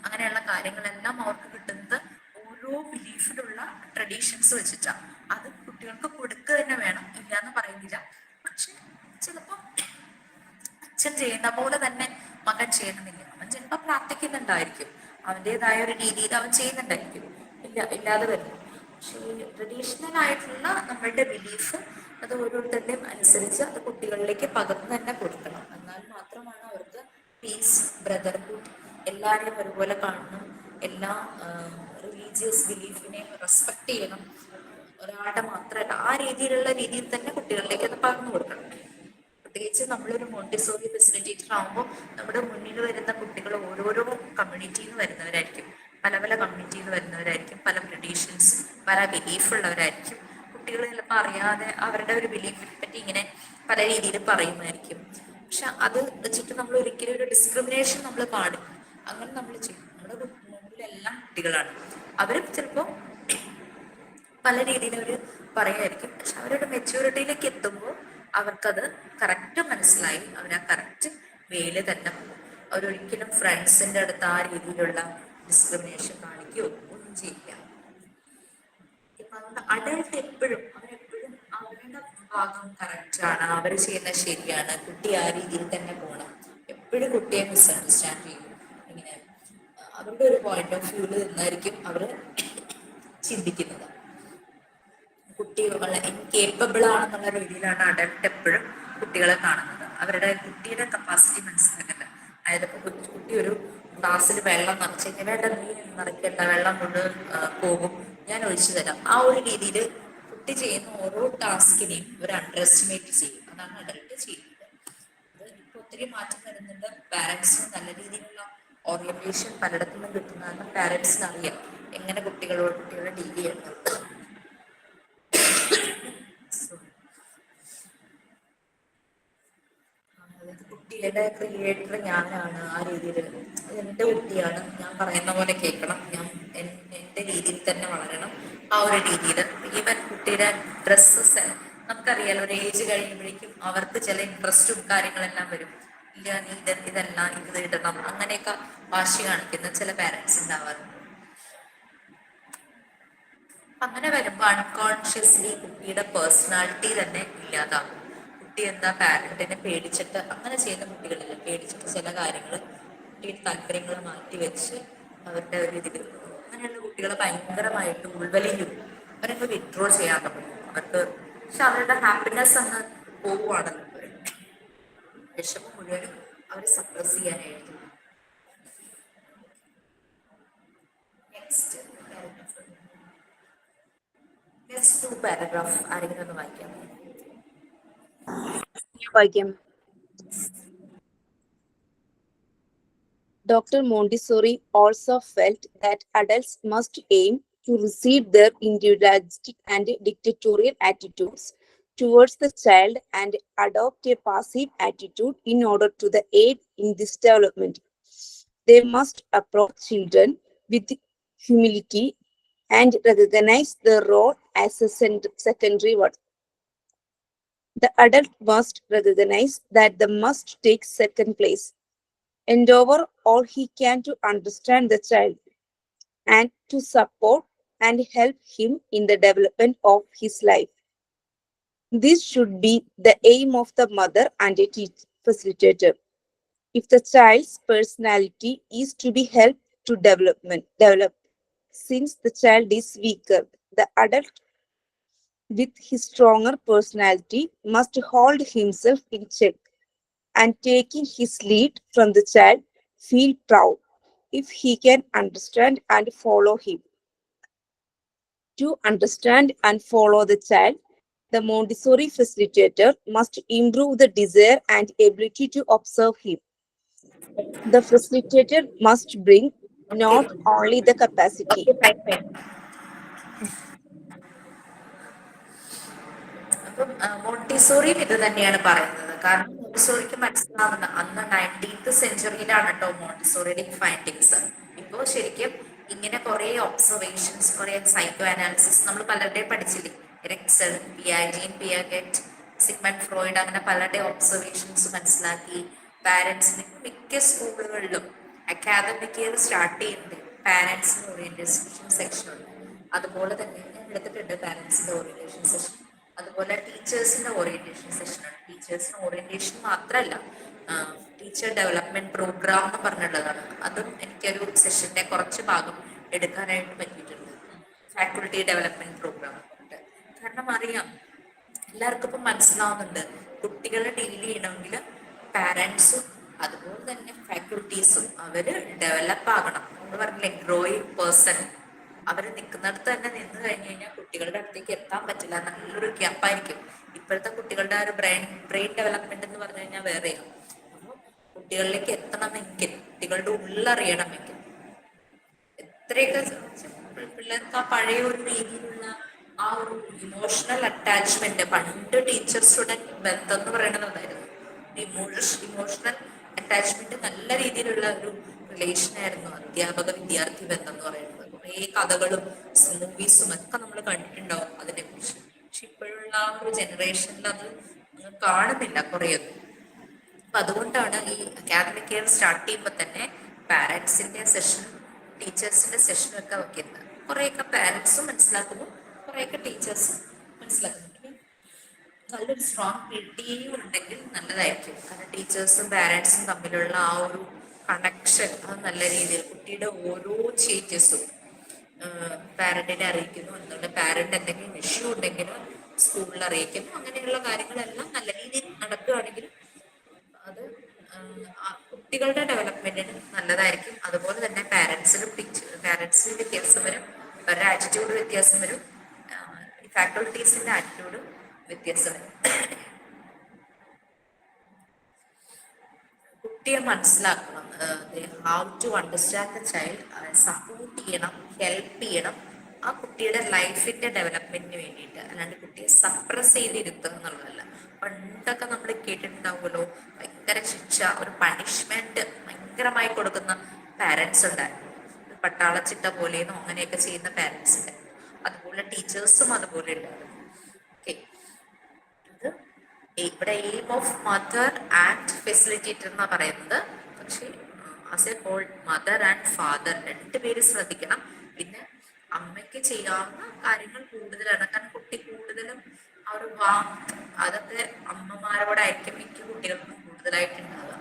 അങ്ങനെയുള്ള കാര്യങ്ങളെല്ലാം അവർക്ക് കിട്ടുന്നത് ഓരോ ബിലീഫിലുള്ള ട്രഡീഷൻസ് വെച്ചിട്ടാണ്. അത് കുട്ടികൾക്ക് കൊടുക്കുക തന്നെ വേണം, ഇല്ലാന്ന് പറയുന്നില്ല. പക്ഷെ ചിലപ്പോ അച്ഛൻ ചെയ്യുന്ന പോലെ തന്നെ മകൻ ചെയ്യണമെന്നില്ല. അവൻ ചിലപ്പോൾ പ്രാർത്ഥിക്കുന്നുണ്ടായിരിക്കും, അവൻ്റെതായ ഒരു രീതിയിൽ അവൻ ചെയ്യുന്നുണ്ടായിരിക്കും, ഇല്ലാതെ വരുന്നു. പക്ഷേ ട്രഡീഷണൽ ആയിട്ടുള്ള നമ്മളുടെ ബിലീഫ് അത് ഓരോരുത്തരുടെയും അനുസരിച്ച് അത് കുട്ടികളിലേക്ക് പകർന്നു തന്നെ കൊടുക്കണം. എന്നാൽ മാത്രമാണ് അവർക്ക് പീസ്, ബ്രദർഹുഡ്, എല്ലാവരെയും ഒരുപോലെ കാണണം, എല്ലാ റിലീജിയസ് ബിലീഫിനെയും റെസ്പെക്ട് ചെയ്യണം, ഒരാളുടെ മാത്രമല്ല ആ രീതിയിൽ തന്നെ കുട്ടികളിലേക്ക് അത് പകർന്നു കൊടുക്കണം. പ്രത്യേകിച്ച് നമ്മളൊരു മോണ്ടിസോറി ഫെസിലിറ്റേറ്റർ ആകുമ്പോൾ നമ്മുടെ മുന്നിൽ വരുന്ന കുട്ടികൾ ഓരോരോ കമ്മ്യൂണിറ്റിയിൽ നിന്ന് വരുന്നവരായിരിക്കും, പല പല കമ്മ്യൂണിറ്റിയിൽ നിന്ന് വരുന്നവരായിരിക്കും, പല ട്രഡീഷൻസ്, പല ബിലീഫ് ഉള്ളവരായിരിക്കും. കുട്ടികൾ ചിലപ്പോൾ അറിയാതെ അവരുടെ ഒരു ബിലീഫിനെ പറ്റി ഇങ്ങനെ പല രീതിയിൽ പറയുന്നതായിരിക്കും. പക്ഷെ അത് വെച്ചിട്ട് നമ്മൾ ഒരിക്കലും ഒരു ഡിസ്ക്രിമിനേഷൻ നമ്മൾ പാടില്ല. അങ്ങനെ നമ്മൾ ചെയ്യും. നമ്മുടെ മുമ്പിലെല്ലാം കുട്ടികളാണ്, അവരും ചിലപ്പോൾ പല രീതിയിൽ അവർ പറയുമായിരിക്കും. പക്ഷെ അവരുടെ മെച്യൂരിറ്റിയിലേക്ക് എത്തുമ്പോൾ അവർക്കത് കറക്റ്റ് മനസ്സിലായി, അവർ ആ കറക്റ്റ് വേയില് തന്നെ പോകും. അവരൊരിക്കലും ഫ്രണ്ട്സിന്റെ അടുത്ത് ആ രീതിയിലുള്ള ഡിസ്ക്രിമിനേഷൻ കാണിക്കുകയോ ഒന്നും ചെയ്യില്ല. ഇപ്പൊ അതുകൊണ്ട് അഡൽട്ട് എപ്പോഴും അവരെപ്പോഴും അവരുടെ ഭാഗം കറക്റ്റാണ്, അവർ ചെയ്യുന്നത് ശരിയാണ്, കുട്ടി ആ രീതിയിൽ തന്നെ പോകണം. എപ്പോഴും കുട്ടിയെ മിസ്അണ്ടർസ്റ്റാൻഡ് ചെയ്യും. ഇങ്ങനെ അവരുടെ ഒരു പോയിന്റ് ഓഫ് വ്യൂവിൽ നിന്നായിരിക്കും അവർ ചിന്തിക്കുന്നത്. കുട്ടികൾ ഇൻകേപ്പബിൾ ആണെന്നുള്ള രീതിയിലാണ് അഡൽട്ട് എപ്പോഴും കുട്ടികളെ കാണുന്നത്. അവരുടെ കുട്ടിയുടെ കപ്പാസിറ്റി മനസ്സിലാക്കില്ല. അതായത് ഇപ്പൊ കുട്ടി ഒരു ഗ്ലാസ്സിൽ വെള്ളം നിറച്ച് വേണ്ട, നീ നിറയ്ക്കേണ്ട, വെള്ളം കൊണ്ട് പോകും, ഞാൻ ഒഴിച്ചു തരാം, ആ ഒരു രീതിയിൽ കുട്ടി ചെയ്യുന്ന ഓരോ ടാസ്കിനെയും ഒരു അണ്ടർ എസ്റ്റിമേറ്റ് ചെയ്യും. അതാണ് അഡൽട്ട് ചെയ്യുന്നത്. അത് ഇപ്പൊ ഒത്തിരി മാറ്റം വരുന്നുണ്ട്. പാരന്റ്സിന് നല്ല രീതിയിലുള്ള ഓറിയന്റേഷൻ പലയിടത്തു നിന്നും കിട്ടുന്നതാണ്. പാരന്റ്സിന് അറിയാം എങ്ങനെ കുട്ടികളെ ഡീൽ ചെയ്യണം. കുട്ടിയുടെ ക്രിയേറ്റർ ഞാനാണ്, ആ രീതിയിൽ എന്റെ കുട്ടിയാണ്, ഞാൻ പറയുന്ന പോലെ കേൾക്കണം, ഞാൻ എന്റെ രീതിയിൽ തന്നെ വളരണം, ആ ഒരു രീതിയിൽ. ഈവൻ കുട്ടിയുടെ ഡ്രസ്സ് നമുക്കറിയാലോ ഒരു ഏജ് കഴിയുമ്പോഴേക്കും അവർക്ക് ചില ഇൻട്രസ്റ്റും കാര്യങ്ങളെല്ലാം വരും. ഇല്ല നീ ഇതല്ല ഇത് ഇടണം അങ്ങനെയൊക്കെ വാശി കാണിക്കുന്ന ചില പാരന്റ്സ് ഉണ്ടാവാറുണ്ട്. അങ്ങനെ വരുമ്പോൾ അൺകോൺഷ്യസ്ലി കുട്ടിയുടെ പേഴ്സണാലിറ്റി തന്നെ ഇല്ലാതാകും. കുട്ടി എന്താ പാരന്റിനെ പേടിച്ചിട്ട് അങ്ങനെ ചെയ്യുന്ന കുട്ടികളില്ല, പേടിച്ചിട്ട് ചില കാര്യങ്ങൾ കുട്ടിയുടെ താല്പര്യങ്ങൾ മാറ്റി വെച്ച് അവരുടെ ഒരു ഇതിൽ അങ്ങനെയുള്ള കുട്ടികളെ ഭയങ്കരമായിട്ട് ഉൾവലിയും അവരൊക്കെ വിഡ്രോ ചെയ്യാൻ തുടങ്ങും. അവർക്ക് പക്ഷെ അവരുടെ ഹാപ്പിനെസ് അങ്ങ് പോവുകയാണല്ലോ, വിഷമം മുഴുവനും അവർ സപ്രസ് ചെയ്യാനായിട്ട്. നെക്സ്റ്റ് പാരഗ്രാഫ് ആരെങ്കിലും ഒന്ന് വായിക്കാം. വായിക്കാം. Dr. Montessori also felt that adults must aim to receive their individualistic and dictatorial attitudes towards the child and adopt a passive attitude in order to aid in this development. They must approach children with humility and recognize their role as a secondary one. The adult must recognize that they must take second place, endeavor all he can to understand the child and to support and help him in the development of his life. This should be the aim of the mother and a facilitator. If the child's personality is to be helped to develop, since the child is weaker, the adult with his stronger personality must hold himself in check and taking his lead from the child, feel proud if he can understand and follow him. To understand and follow the child, the Montessori facilitator must improve the desire and ability to observe him. The facilitator must bring not only the capacity. അപ്പം മോണ്ടിസോറിയും ഇത് തന്നെയാണ് പറയുന്നത്. കാരണം മോണ്ടിസോറിക്ക് മനസ്സിലാവുന്ന അന്ന് 19th സെഞ്ചുറിയിലാണ് കേട്ടോ മോണ്ടിസോറിയുടെ findings. ഇപ്പോൾ ശരിക്കും ഇങ്ങനെ കുറെ ഒബ്സർവേഷൻസ്, കുറെ സൈക്കോ അനാലിസിസ് നമ്മൾ പലരുടെയും പഠിച്ചില്ലേ, എറിക്സൺ, പിയാഗെറ്റ്, സിഗ്മണ്ട് ഫ്രോയിഡ്, അങ്ങനെ പലരുടെ ഒബ്സർവേഷൻസ് മനസ്സിലാക്കി പാരന്റ്സിന് മിക്ക സ്കൂളുകളിലും അക്കാദമിക് ഇയർ സ്റ്റാർട്ട് ചെയ്യുന്നത് പാരന്റ്സിന് ഓറിയന്റേഷൻ സെക്ഷൻ ഉണ്ട്. അതുപോലെ തന്നെ ഞാൻ എടുത്തിട്ടുണ്ട് പാരന്റ്സിന്റെ ഓറിയന്റേഷൻ സെഷൻ, അതുപോലെ ടീച്ചേഴ്സിന്റെ ഓറിയന്റേഷൻ സെഷനാണ്. ടീച്ചേഴ്സിന് ഓറിയന്റേഷൻ മാത്രമല്ല, ടീച്ചർ ഡെവലപ്മെന്റ് പ്രോഗ്രാം എന്ന് പറഞ്ഞിട്ടുള്ളതാണ്. അതും എനിക്കൊരു സെഷന്റെ കുറച്ച് ഭാഗം എടുക്കാനായിട്ട് പറ്റിയിട്ടുണ്ട്. Faculty development programme. കാരണം അറിയാം, എല്ലാവർക്കും ഇപ്പം മനസ്സിലാവുന്നുണ്ട്, കുട്ടികളെ ഡീൽ ചെയ്യണമെങ്കിൽ പാരന്റ്സും അതുപോലെ തന്നെ ഫാക്കൽറ്റീസും അവര് ഡെവലപ്പ് ആകണം. എന്ന് പറഞ്ഞില്ലേ, ഗ്രോയിങ് പേഴ്സൺ അവർ നിൽക്കുന്നിടത്ത് തന്നെ നിന്ന് കഴിഞ്ഞു കഴിഞ്ഞാൽ കുട്ടികളുടെ അടുത്തേക്ക് എത്താൻ പറ്റില്ല, നല്ലൊരു ഗ്യാപ്പായിരിക്കും. ഇപ്പോഴത്തെ കുട്ടികളുടെ ആ ഒരു ബ്രെയിൻ ഡെവലപ്മെന്റ് എന്ന് പറഞ്ഞു കഴിഞ്ഞാൽ വേറെയാണ്. അപ്പോൾ കുട്ടികളിലേക്ക് എത്തണമെങ്കിൽ, കുട്ടികളുടെ ഉള്ളറിയണമെങ്കിൽ എത്രയൊക്കെ പിള്ളേർക്ക് ആ പഴയ ഒരു രീതിയിലുള്ള ആ ഒരു ഇമോഷണൽ അറ്റാച്ച്മെന്റ്, പണ്ട് ടീച്ചർ സ്റ്റുഡന്റ് ബന്ധം എന്ന് പറയുന്നതായിരുന്നു. ഇമോഷണൽ അറ്റാച്ച്മെന്റ് നല്ല രീതിയിലുള്ള ഒരു റിലേഷൻ ആയിരുന്നു അധ്യാപക വിദ്യാർത്ഥി ബന്ധം എന്ന് പറയുന്നത്. കുറേ കഥകളും മൂവീസും ഒക്കെ നമ്മൾ കണ്ടിട്ടുണ്ടാവും അതിനെ കുറിച്ച്. പക്ഷെ ഇപ്പോഴുള്ള ആ ഒരു ജനറേഷനിൽ അത് കാണുന്നില്ല കുറേയൊന്നും. അപ്പൊ അതുകൊണ്ടാണ് ഈ അക്കാദമിക് ഇയർ സ്റ്റാർട്ട് ചെയ്യുമ്പോൾ തന്നെ പാരന്റ്സിന്റെ സെഷനും ടീച്ചേഴ്സിന്റെ സെഷനും ഒക്കെ വെക്കുന്നത്. കുറേയൊക്കെ പാരന്റ്സും മനസ്സിലാക്കുന്നു, കുറേയൊക്കെ ടീച്ചേഴ്സും മനസ്സിലാക്കുന്നു. നല്ലൊരു സ്ട്രോങ് ടീം ഉണ്ടെങ്കിൽ നല്ലതായിരിക്കും. കാരണം ടീച്ചേഴ്സും പാരന്റ്സും തമ്മിലുള്ള ആ ഒരു കണക്ഷൻ അത് നല്ല രീതിയിൽ, കുട്ടിയുടെ ഓരോ ചേഞ്ചസും പാരന്റിനെ അറിയിക്കുന്നു, എന്നുള്ള പാരന്റ് എന്തെങ്കിലും ഇഷ്യൂ ഉണ്ടെങ്കിലും സ്കൂളിൽ അറിയിക്കുന്നു. അങ്ങനെയുള്ള കാര്യങ്ങളെല്ലാം നല്ല രീതിയിൽ നടക്കുകയാണെങ്കിൽ അത് കുട്ടികളുടെ ഡെവലപ്മെന്റിന് നല്ലതായിരിക്കും. അതുപോലെ തന്നെ പാരന്റ്സിന് വ്യത്യാസം വരും, അവരുടെ ആറ്റിറ്റ്യൂഡ് വ്യത്യാസം വരും, ഫാക്കൽറ്റീസിന്റെ ആറ്റിറ്റ്യൂഡും വ്യത്യാസം വരും. കുട്ടിയെ മനസ്സിലാക്കണം, how to understand the child, support ചെയ്യണം, ഹെൽപ്പ് ചെയ്യണം ആ കുട്ടിയുടെ ലൈഫിന്റെ ഡെവലപ്മെന്റിന് വേണ്ടിയിട്ട്. അല്ലാണ്ട് കുട്ടിയെ സപ്രസ് ചെയ്തിരുത്തുക എന്നുള്ളതല്ല. പണ്ടൊക്കെ നമ്മൾ കേട്ടിട്ടുണ്ടാവുമല്ലോ, ഭയങ്കര ശിക്ഷ, ഒരു പണിഷ്മെന്റ് ഭയങ്കരമായി കൊടുക്കുന്ന പാരന്റ്സ് ഉണ്ടായിരുന്നു. പട്ടാളച്ചിട്ട പോലെയെന്നോ അങ്ങനെയൊക്കെ ചെയ്യുന്ന പാരന്റ്സ് ഉണ്ടായിരുന്നു. അതുപോലെ ടീച്ചേഴ്സും അതുപോലെ ഉണ്ടായിരുന്നു. ഓക്കെ, ഇവിടെ aim of mother and facilitator എന്നാ പറയുന്നത്. പക്ഷേ as a whole mother and father രണ്ടുപേരും ശ്രദ്ധിക്കണം. പിന്നെ അമ്മയ്ക്ക് ചെയ്യാവുന്ന കാര്യങ്ങൾ കൂടുതലാണ്. കാരണം കുട്ടി കൂടുതലും ആ ഒരു അതൊക്കെ അമ്മമാരോടായിരിക്കും മിക്ക കുട്ടികൾക്കും കൂടുതലായിട്ടുണ്ടാവുക.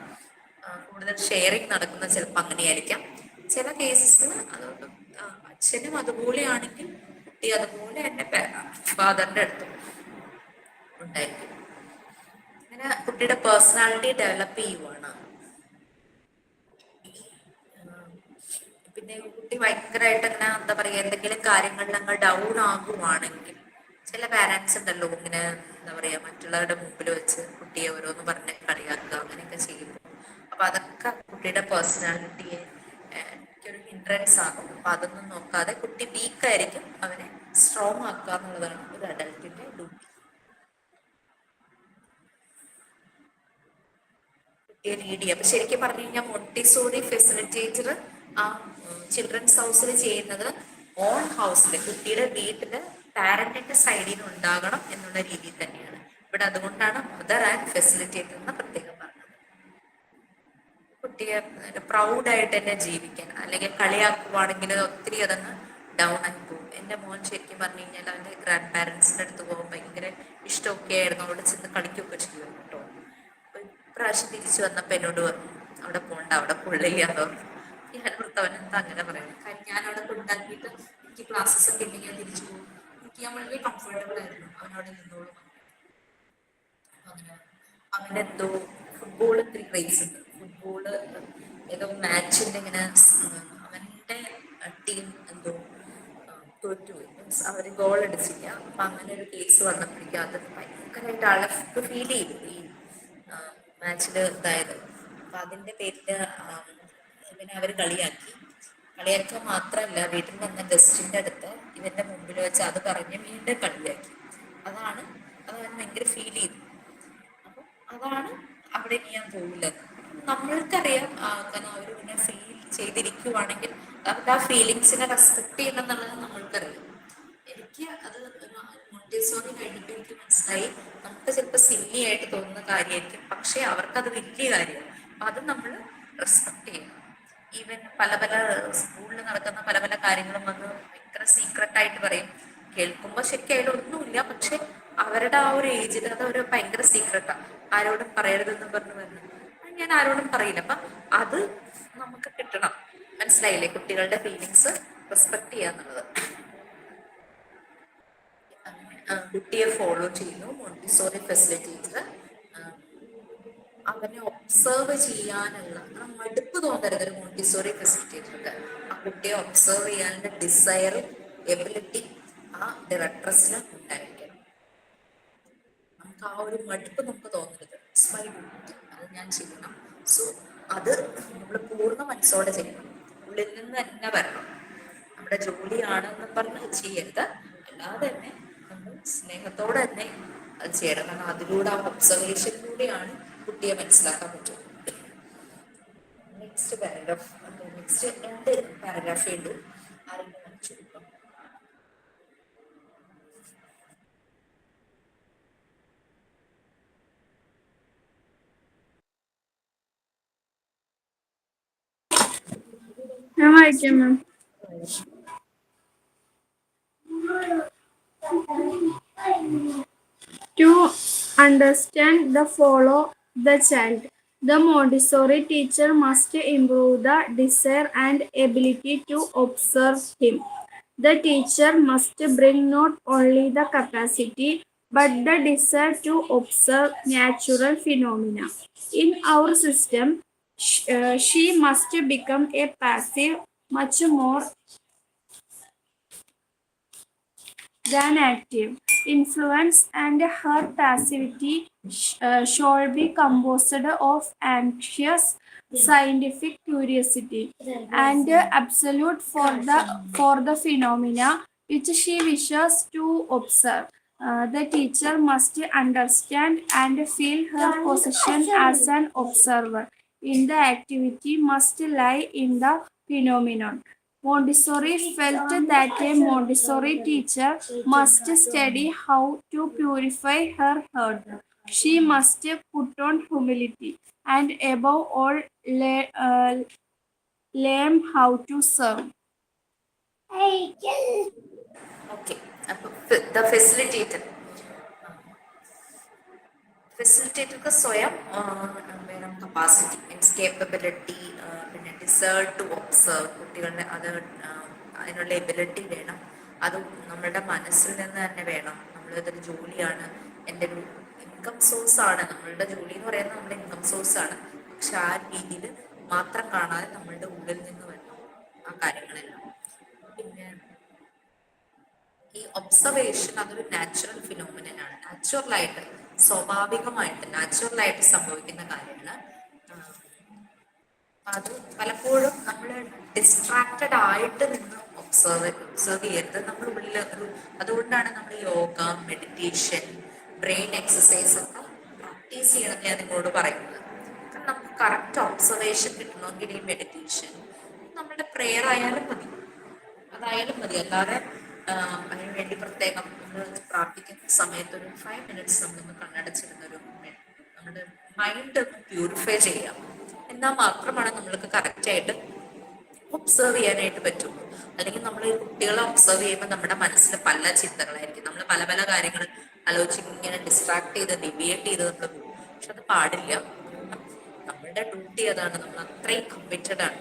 കൂടുതൽ ഷെയറിങ് നടക്കുന്ന ചിലപ്പോൾ അങ്ങനെയായിരിക്കാം. ചില കേസസിൽ അതുകൊണ്ട് അച്ഛനും അതുപോലെയാണെങ്കിൽ കുട്ടി അതുപോലെ തന്നെ ഫാദറിന്റെ അടുത്തും ഉണ്ടായിരിക്കും. അങ്ങനെ കുട്ടിയുടെ പേഴ്സണാലിറ്റി ഡെവലപ്പ് ചെയ്യുവാണ്. പിന്നെ കുട്ടി ഭയങ്കരമായിട്ട് അങ്ങനെ എന്താ പറയുക, എന്തെങ്കിലും കാര്യങ്ങളിൽ അങ്ങ് ഡൗൺ ആകുവാണെങ്കിൽ ചില പാരന്റ്സ് ഉണ്ടല്ലോ ഇങ്ങനെ എന്താ പറയാ മറ്റുള്ളവരുടെ മുമ്പിൽ വെച്ച് കുട്ടിയെ ഓരോന്ന് പറഞ്ഞ് കളിയാക്കുക അങ്ങനെയൊക്കെ ചെയ്യുമ്പോൾ അപ്പൊ അതൊക്കെ കുട്ടിയുടെ പേഴ്സണാലിറ്റിയെ എനിക്കൊരു ഹിൻഡ്രൻസ് ആകും. അപ്പൊ അതൊന്നും നോക്കാതെ കുട്ടി വീക്കായിരിക്കും, അവനെ സ്ട്രോങ് ആക്കുക എന്നുള്ളതാണ് ഒരു അഡൽട്ടിന്റെ ഡ്യൂട്ടി. കുട്ടിയെ ലീഡ് ചെയ്യുക. അപ്പൊ ശരിക്കും പറഞ്ഞു കഴിഞ്ഞാൽ മോണ്ടിസോറി ഫെസിലിറ്റേറ്റർ ആ ചിൽഡ്രൻസ് ഹൗസിൽ ചെയ്യുന്നത് ഓൺ ഹൗസിൽ കുട്ടിയുടെ വീട്ടില് പാരന്റിന്റെ സൈഡിൽ നിന്ന് ഉണ്ടാകണം എന്നുള്ള രീതിയിൽ തന്നെയാണ്. ഇവിടെ അതുകൊണ്ടാണ് മദർ ആൻഡ് ഫെസിലിറ്റേറ്റർ എന്ന് പ്രത്യേകം പറഞ്ഞത്. കുട്ടിയെ പ്രൗഡായിട്ട് തന്നെ ജീവിക്കാൻ, അല്ലെങ്കിൽ കളിയാക്കുവാണെങ്കിൽ ഒത്തിരി അതങ്ങ് ഡൗൺ ആയി പോകും. എൻ്റെ മോൻ ശരിക്കും പറഞ്ഞു കഴിഞ്ഞാൽ അവൻ്റെ ഗ്രാൻഡ് പാരൻസിൻ്റെ അടുത്ത് പോകുമ്പോൾ ഭയങ്കര ഇഷ്ടമൊക്കെ ആയിരുന്നു, അവിടെ ചെന്ന് കളിക്കുകയൊക്കെ ചെയ്യും കേട്ടോ. പ്രാവശ്യം തിരിച്ചു വന്നപ്പോൾ എന്നോട് പറഞ്ഞു അവിടെ പോണ്ട, അവിടെ കൊള്ളില്ലാന്ന് പറഞ്ഞു. ഞാൻ ഭർത്താവൻ എന്താ അങ്ങനെ പറയുന്നത്? കാര്യം ഞാൻ അവിടെ കൊണ്ടാക്കിയിട്ട് എനിക്ക് ക്ലാസ്സസ് ഒക്കെ ഉണ്ടെങ്കിൽ ഞാൻ തിരിച്ചു പോകും. എനിക്ക് ഞാൻ വളരെ കംഫർട്ടബിൾ ആയിരുന്നു, അവനവിടെ നിന്നോളും. അങ്ങനെ അവനെന്തോ ഫുട്ബോൾ ഇത്തിരി ക്രേസ് ഉണ്ട്. ഫുട്ബോള് ഏതോ മാച്ചിന്റെ ഇങ്ങനെ അവന്റെ ടീം എന്തോ തോറ്റുപോയി, മീൻസ് അവര് ഗോൾ അടിച്ചില്ല. അപ്പൊ അങ്ങനെ ഒരു കേസ് വന്നപ്പോഴേക്കും അത് ഭയങ്കരമായിട്ട് അളഫ് ഫീൽ ചെയ്തു ഈ മാച്ചിൽ ഇതായത്. അപ്പൊ അതിന്റെ പേരില് ഇവനെ അവര് കളിയാക്കുക മാത്രമല്ല, വീട്ടിൽ വന്ന ഗസ്റ്റിന്റെ അടുത്ത് ഇവന്റെ മുമ്പിൽ വെച്ച് അത് പറഞ്ഞ് വീണ്ടും കളിയാക്കി. അത് അവന് ഭയങ്കര ഫീൽ ചെയ്തു. അപ്പൊ അതാണ് അവിടെ ഞാൻ പോകില്ല. നമ്മൾക്കറിയാം കാരണം അവർ പിന്നെ ഫീൽ ചെയ്തിരിക്കുവാണെങ്കിൽ അവരുടെ ആ ഫീലിങ്സിനെ റെസ്പെക്ട് ചെയ്യണം എന്നുള്ളത് നമ്മൾക്കറിയാം. എനിക്ക് അത് മോണ്ടിസോറി കഴിഞ്ഞിട്ട് എനിക്ക് മനസ്സിലായി, നമുക്ക് ചിലപ്പോൾ സില്ലി ആയിട്ട് തോന്നുന്ന കാര്യമായിരിക്കും, പക്ഷെ അവർക്കത് വലിയ കാര്യമാണ്. അപ്പൊ അത് നമ്മൾ റെസ്പെക്ട് ചെയ്യണം. ഈവൻ പല സ്കൂളിൽ നടക്കുന്ന പല കാര്യങ്ങളും വന്ന് ഭയങ്കര സീക്രട്ട് ആയിട്ട് പറയും. കേൾക്കുമ്പോൾ ശരിക്കും അതിലൊന്നുമില്ല, പക്ഷെ അവരുടെ ആ ഒരു ഏജിൽ അത് ഒരു ഭയങ്കര സീക്രട്ടാണ്, ആരോടും പറയരുതെന്ന് പറഞ്ഞു ഞാൻ ആരോടും പറയില്ല. അപ്പൊ അത് നമുക്ക് കിട്ടണം. മനസ്സിലായില്ലേ? കുട്ടികളുടെ ഫീലിങ്സ് റെസ്പെക്ട് ചെയ്യാന്നുള്ളത്. കുട്ടിയെ ഫോളോ ചെയ്യുന്നു മോണ്ടിസോറി ഫെസിലിറ്റേറ്റർ. അവനെ ഒബ്സർവ് ചെയ്യാനുള്ള മടുപ്പ് തോന്നരുത് ഒരു മോണ്ടിസോറി ഫെസിലിറ്റേറ്റർക്ക്. ആ കുട്ടിയെ ഒബ്സർവ് ചെയ്യാനുള്ള ഡിസയറും എബിലിറ്റി ആ ഡയറക്ടറസിന് ഉണ്ടായിരിക്കണം. നമുക്ക് ആ ഒരു മടുപ്പ് നമുക്ക് തോന്നരുത്. മൈ ഡ്യൂട്ടി, അത് ഞാൻ ചെയ്യണം. സോ അത് നമ്മൾ പൂർണ്ണ മനസ്സോടെ ചെയ്യണം, ഉള്ളിൽ നിന്ന് തന്നെ വരണം. നമ്മുടെ ജോലിയാണെന്ന് പറഞ്ഞ് ചെയ്യരുത്, അല്ലാതെ തന്നെ നമ്മൾ സ്നേഹത്തോടെ തന്നെ അത് ചെയ്യണം. കാരണം അതിലൂടെ ആ ഒബ്സർവേഷനിലൂടെയാണ് കുട്ടിയെ മനസ്സിലാക്കാൻ പറ്റും. നെക്സ്റ്റ് പാരഗ്രാഫ്, നെക്സ്റ്റ് 2 പാരഗ്രാഫേ ഉള്ളൂ. ആരെങ്കിലും വായിച്ചു കൊടുക്കാം. ഞാൻ വായിക്കാം മാം. To understand the follow the child, the Montessori teacher must improve the desire and ability to observe him. The teacher must bring not only the capacity but the desire to observe natural phenomena. In our system, she must become a passive much more than active influence, and her passivity shall be composed of anxious scientific curiosity and absolute for the phenomena which she wishes to observe. The teacher must understand and feel her position as an observer in the activity must lie in the phenomenon. Montessori felt that a Montessori teacher must study how to purify her heart She must put on humility and above all learn how to serve. Okay, the facilitator. ഫെസിലിറ്റേറ്റർക്ക് സ്വയം വേണം capacity means capability, പിന്നെ deserve to observe, കുട്ടികളുടെ അത് അതിനുള്ള ability വേണം. അത് നമ്മളുടെ മനസ്സിൽ നിന്ന് തന്നെ വേണം. നമ്മളിതൊരു ജോലിയാണ്, എൻ്റെ ഒരു ഇൻകം സോഴ്സ് ആണ്, നമ്മളുടെ ജോലി എന്ന് പറയുന്നത് നമ്മുടെ ഇൻകം സോഴ്സ് ആണ്. പക്ഷെ ആ രീതിയിൽ മാത്രം കാണാതെ നമ്മളുടെ ഉള്ളിൽ നിന്ന് വരണം ആ കാര്യങ്ങളെല്ലാം. പിന്നെ ഈ ഒബ്സർവേഷൻ അതൊരു നാച്ചുറൽ ഫിനോമിനനാണ്. നാച്ചുറലായിട്ട് സ്വാഭാവികമായിട്ട് നാച്ചുറലായിട്ട് സംഭവിക്കുന്ന കാര്യങ്ങൾ. അത് പലപ്പോഴും നമ്മൾ ഡിസ്ട്രാക്റ്റഡ് ആയിട്ട് നിന്ന് ഒബ്സർവ് ചെയ്യരുത്. നമ്മൾ ഉള്ളിൽ ഒരു അതുകൊണ്ടാണ് നമ്മൾ യോഗ, മെഡിറ്റേഷൻ, ബ്രെയിൻ എക്സസൈസ് ഒക്കെ പ്രാക്ടീസ് ചെയ്യണമെന്ന് ഞാൻ നിങ്ങളോട് പറയുന്നത്. കാരണം നമുക്ക് കറക്റ്റ് ഒബ്സർവേഷൻ കിട്ടണമെങ്കിൽ ഈ മെഡിറ്റേഷൻ നമ്മുടെ പ്രെയർ ആയാലും മതി, അതായാലും മതി. അല്ലാതെ അതിനു വേണ്ടി പ്രത്യേകം നമ്മൾ പ്രാർത്ഥിക്കുന്ന സമയത്ത് ഒരു 5 minutes നമ്മളൊന്ന് കണ്ണടച്ചിരുന്നൊരു നമ്മുടെ മൈൻഡ് ഒന്ന് പ്യൂരിഫൈ ചെയ്യാം. എന്നാൽ മാത്രമാണ് നമ്മൾക്ക് കറക്റ്റായിട്ട് ഒബ്സർവ് ചെയ്യാനായിട്ട് പറ്റുള്ളൂ. അല്ലെങ്കിൽ നമ്മൾ ഈ കുട്ടികളെ ഒബ്സർവ് ചെയ്യുമ്പോൾ നമ്മുടെ മനസ്സിൽ പല ചിന്തകളായിരിക്കും. നമ്മൾ പല പല കാര്യങ്ങൾ ആലോചിച്ച് ഇങ്ങനെ ഡിസ്ട്രാക്ട് ചെയ്ത് ഡിവിയേറ്റ് ചെയ്ത് നമ്മൾ പോകും. പക്ഷെ അത് പാടില്ല. നമ്മളുടെ ഡ്യൂട്ടി അതാണ്. നമ്മൾ അത്രയും കമ്മിറ്റഡ് ആണ്.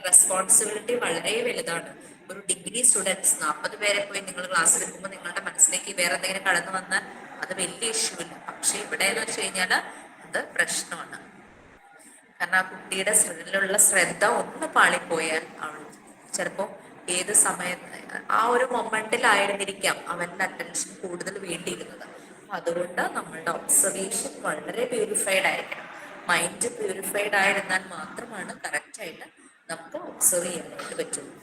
റെസ്പോൺസിബിലിറ്റി വളരെ വലുതാണ്. ഒരു ഡിഗ്രി സ്റ്റുഡൻസ് 40 പേരെ പോയി നിങ്ങൾ ക്ലാസ്സിൽ എടുക്കുമ്പോൾ നിങ്ങളുടെ മനസ്സിലേക്ക് വേറെ എന്തെങ്കിലും കടന്നു വന്നാൽ അത് വലിയ ഇഷ്യൂ ഇല്ല. പക്ഷെ ഇവിടെ എന്ന് വെച്ച് കഴിഞ്ഞാൽ അത് പ്രശ്നമാണ്. കാരണം ആ കുട്ടിയുടെ ഇതിലുള്ള ശ്രദ്ധ ഒന്ന് പാളിപ്പോയാൽ അവൾ ചിലപ്പോൾ ഏത് സമയത്ത് ആ ഒരു മൊമെന്റിലായിരുന്നിരിക്കാം അവൻ്റെ അറ്റൻഷൻ കൂടുതൽ വേണ്ടിയിരുന്നത്. അപ്പൊ അതുകൊണ്ട് നമ്മളുടെ ഒബ്സർവേഷൻ വളരെ പ്യൂരിഫൈഡ് ആയിരിക്കണം. മൈൻഡ് പ്യൂരിഫൈഡ് ആയിരുന്നാൽ മാത്രമാണ് കറക്റ്റായിട്ട് നമുക്ക് ഒബ്സർവ് ചെയ്യാനായിട്ട് പറ്റുള്ളൂ.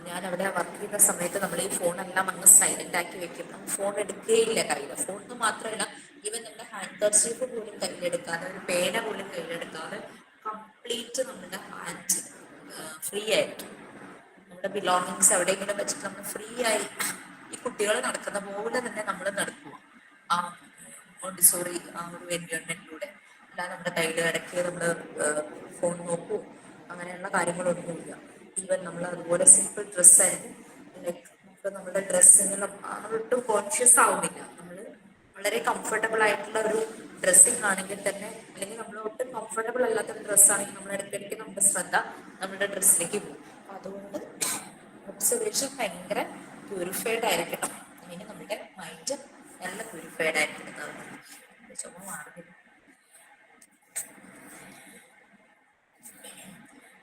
ഞാൻ അവിടെ വർക്ക് ചെയ്യുന്ന സമയത്ത് നമ്മൾ ഈ ഫോണെല്ലാം അങ്ങ് സൈലന്റ് ആക്കി വെക്കും. ഫോൺ എടുക്കുകയില്ല കയ്യിൽ. ഫോൺ മാത്രമല്ല, ഈവൻ നമ്മുടെ ഹാൻഡ് കർച്ചീഫ് പോലും കയ്യിലെടുക്കാതെ, ഒരു പേന പോലും കയ്യിലെടുക്കാതെ കംപ്ലീറ്റ് നമ്മുടെ ഹാൻഡ് ഫ്രീ ആയിരിക്കും. നമ്മുടെ ബിലോങ്ങിങ്സ് എവിടെയെങ്കിലും വെച്ചിട്ട് നമ്മൾ ഫ്രീ ആയി ഈ കുട്ടികൾ നടക്കുന്ന പോലെ തന്നെ നമ്മൾ നടക്കുക ആ മോണ്ടിസോറി ആ ഒരു എൻവയോൺമെന്റിലൂടെ. അല്ലാതെ നമ്മുടെ കയ്യിൽ ഇടയ്ക്ക് നമ്മൾ ഫോൺ നോക്കൂ അങ്ങനെയുള്ള കാര്യങ്ങളൊന്നുമില്ല. ഈവൻ നമ്മൾ അതുപോലെ സിമ്പിൾ ഡ്രസ്സായിരുന്നു, ലൈക്ക് നമുക്ക് നമ്മുടെ ഡ്രസ്സിന് നമ്മളൊട്ടും കോൺഷ്യസ് ആവുന്നില്ല. നമ്മൾ വളരെ കംഫർട്ടബിൾ ആയിട്ടുള്ള ഒരു ഡ്രസ്സിങ് ആണെങ്കിൽ തന്നെ, അല്ലെങ്കിൽ നമ്മൾ ഒട്ടും കംഫർട്ടബിൾ അല്ലാത്തൊരു ഡ്രസ്സാണെങ്കിൽ നമ്മൾ ഇടയ്ക്കിടയ്ക്ക് നമ്മുടെ ശ്രദ്ധ നമ്മുടെ ഡ്രസ്സിലേക്ക് പോകും. അപ്പം അതുകൊണ്ട് ഒബ്സർവേഷൻ ഭയങ്കര പ്യൂരിഫൈഡ് ആയിരിക്കണം. അതിന് നമ്മുടെ മൈൻഡ് നല്ല പ്യൂരിഫൈഡ് ആയിരിക്കണം. ചുമ മാറുന്നില്ല.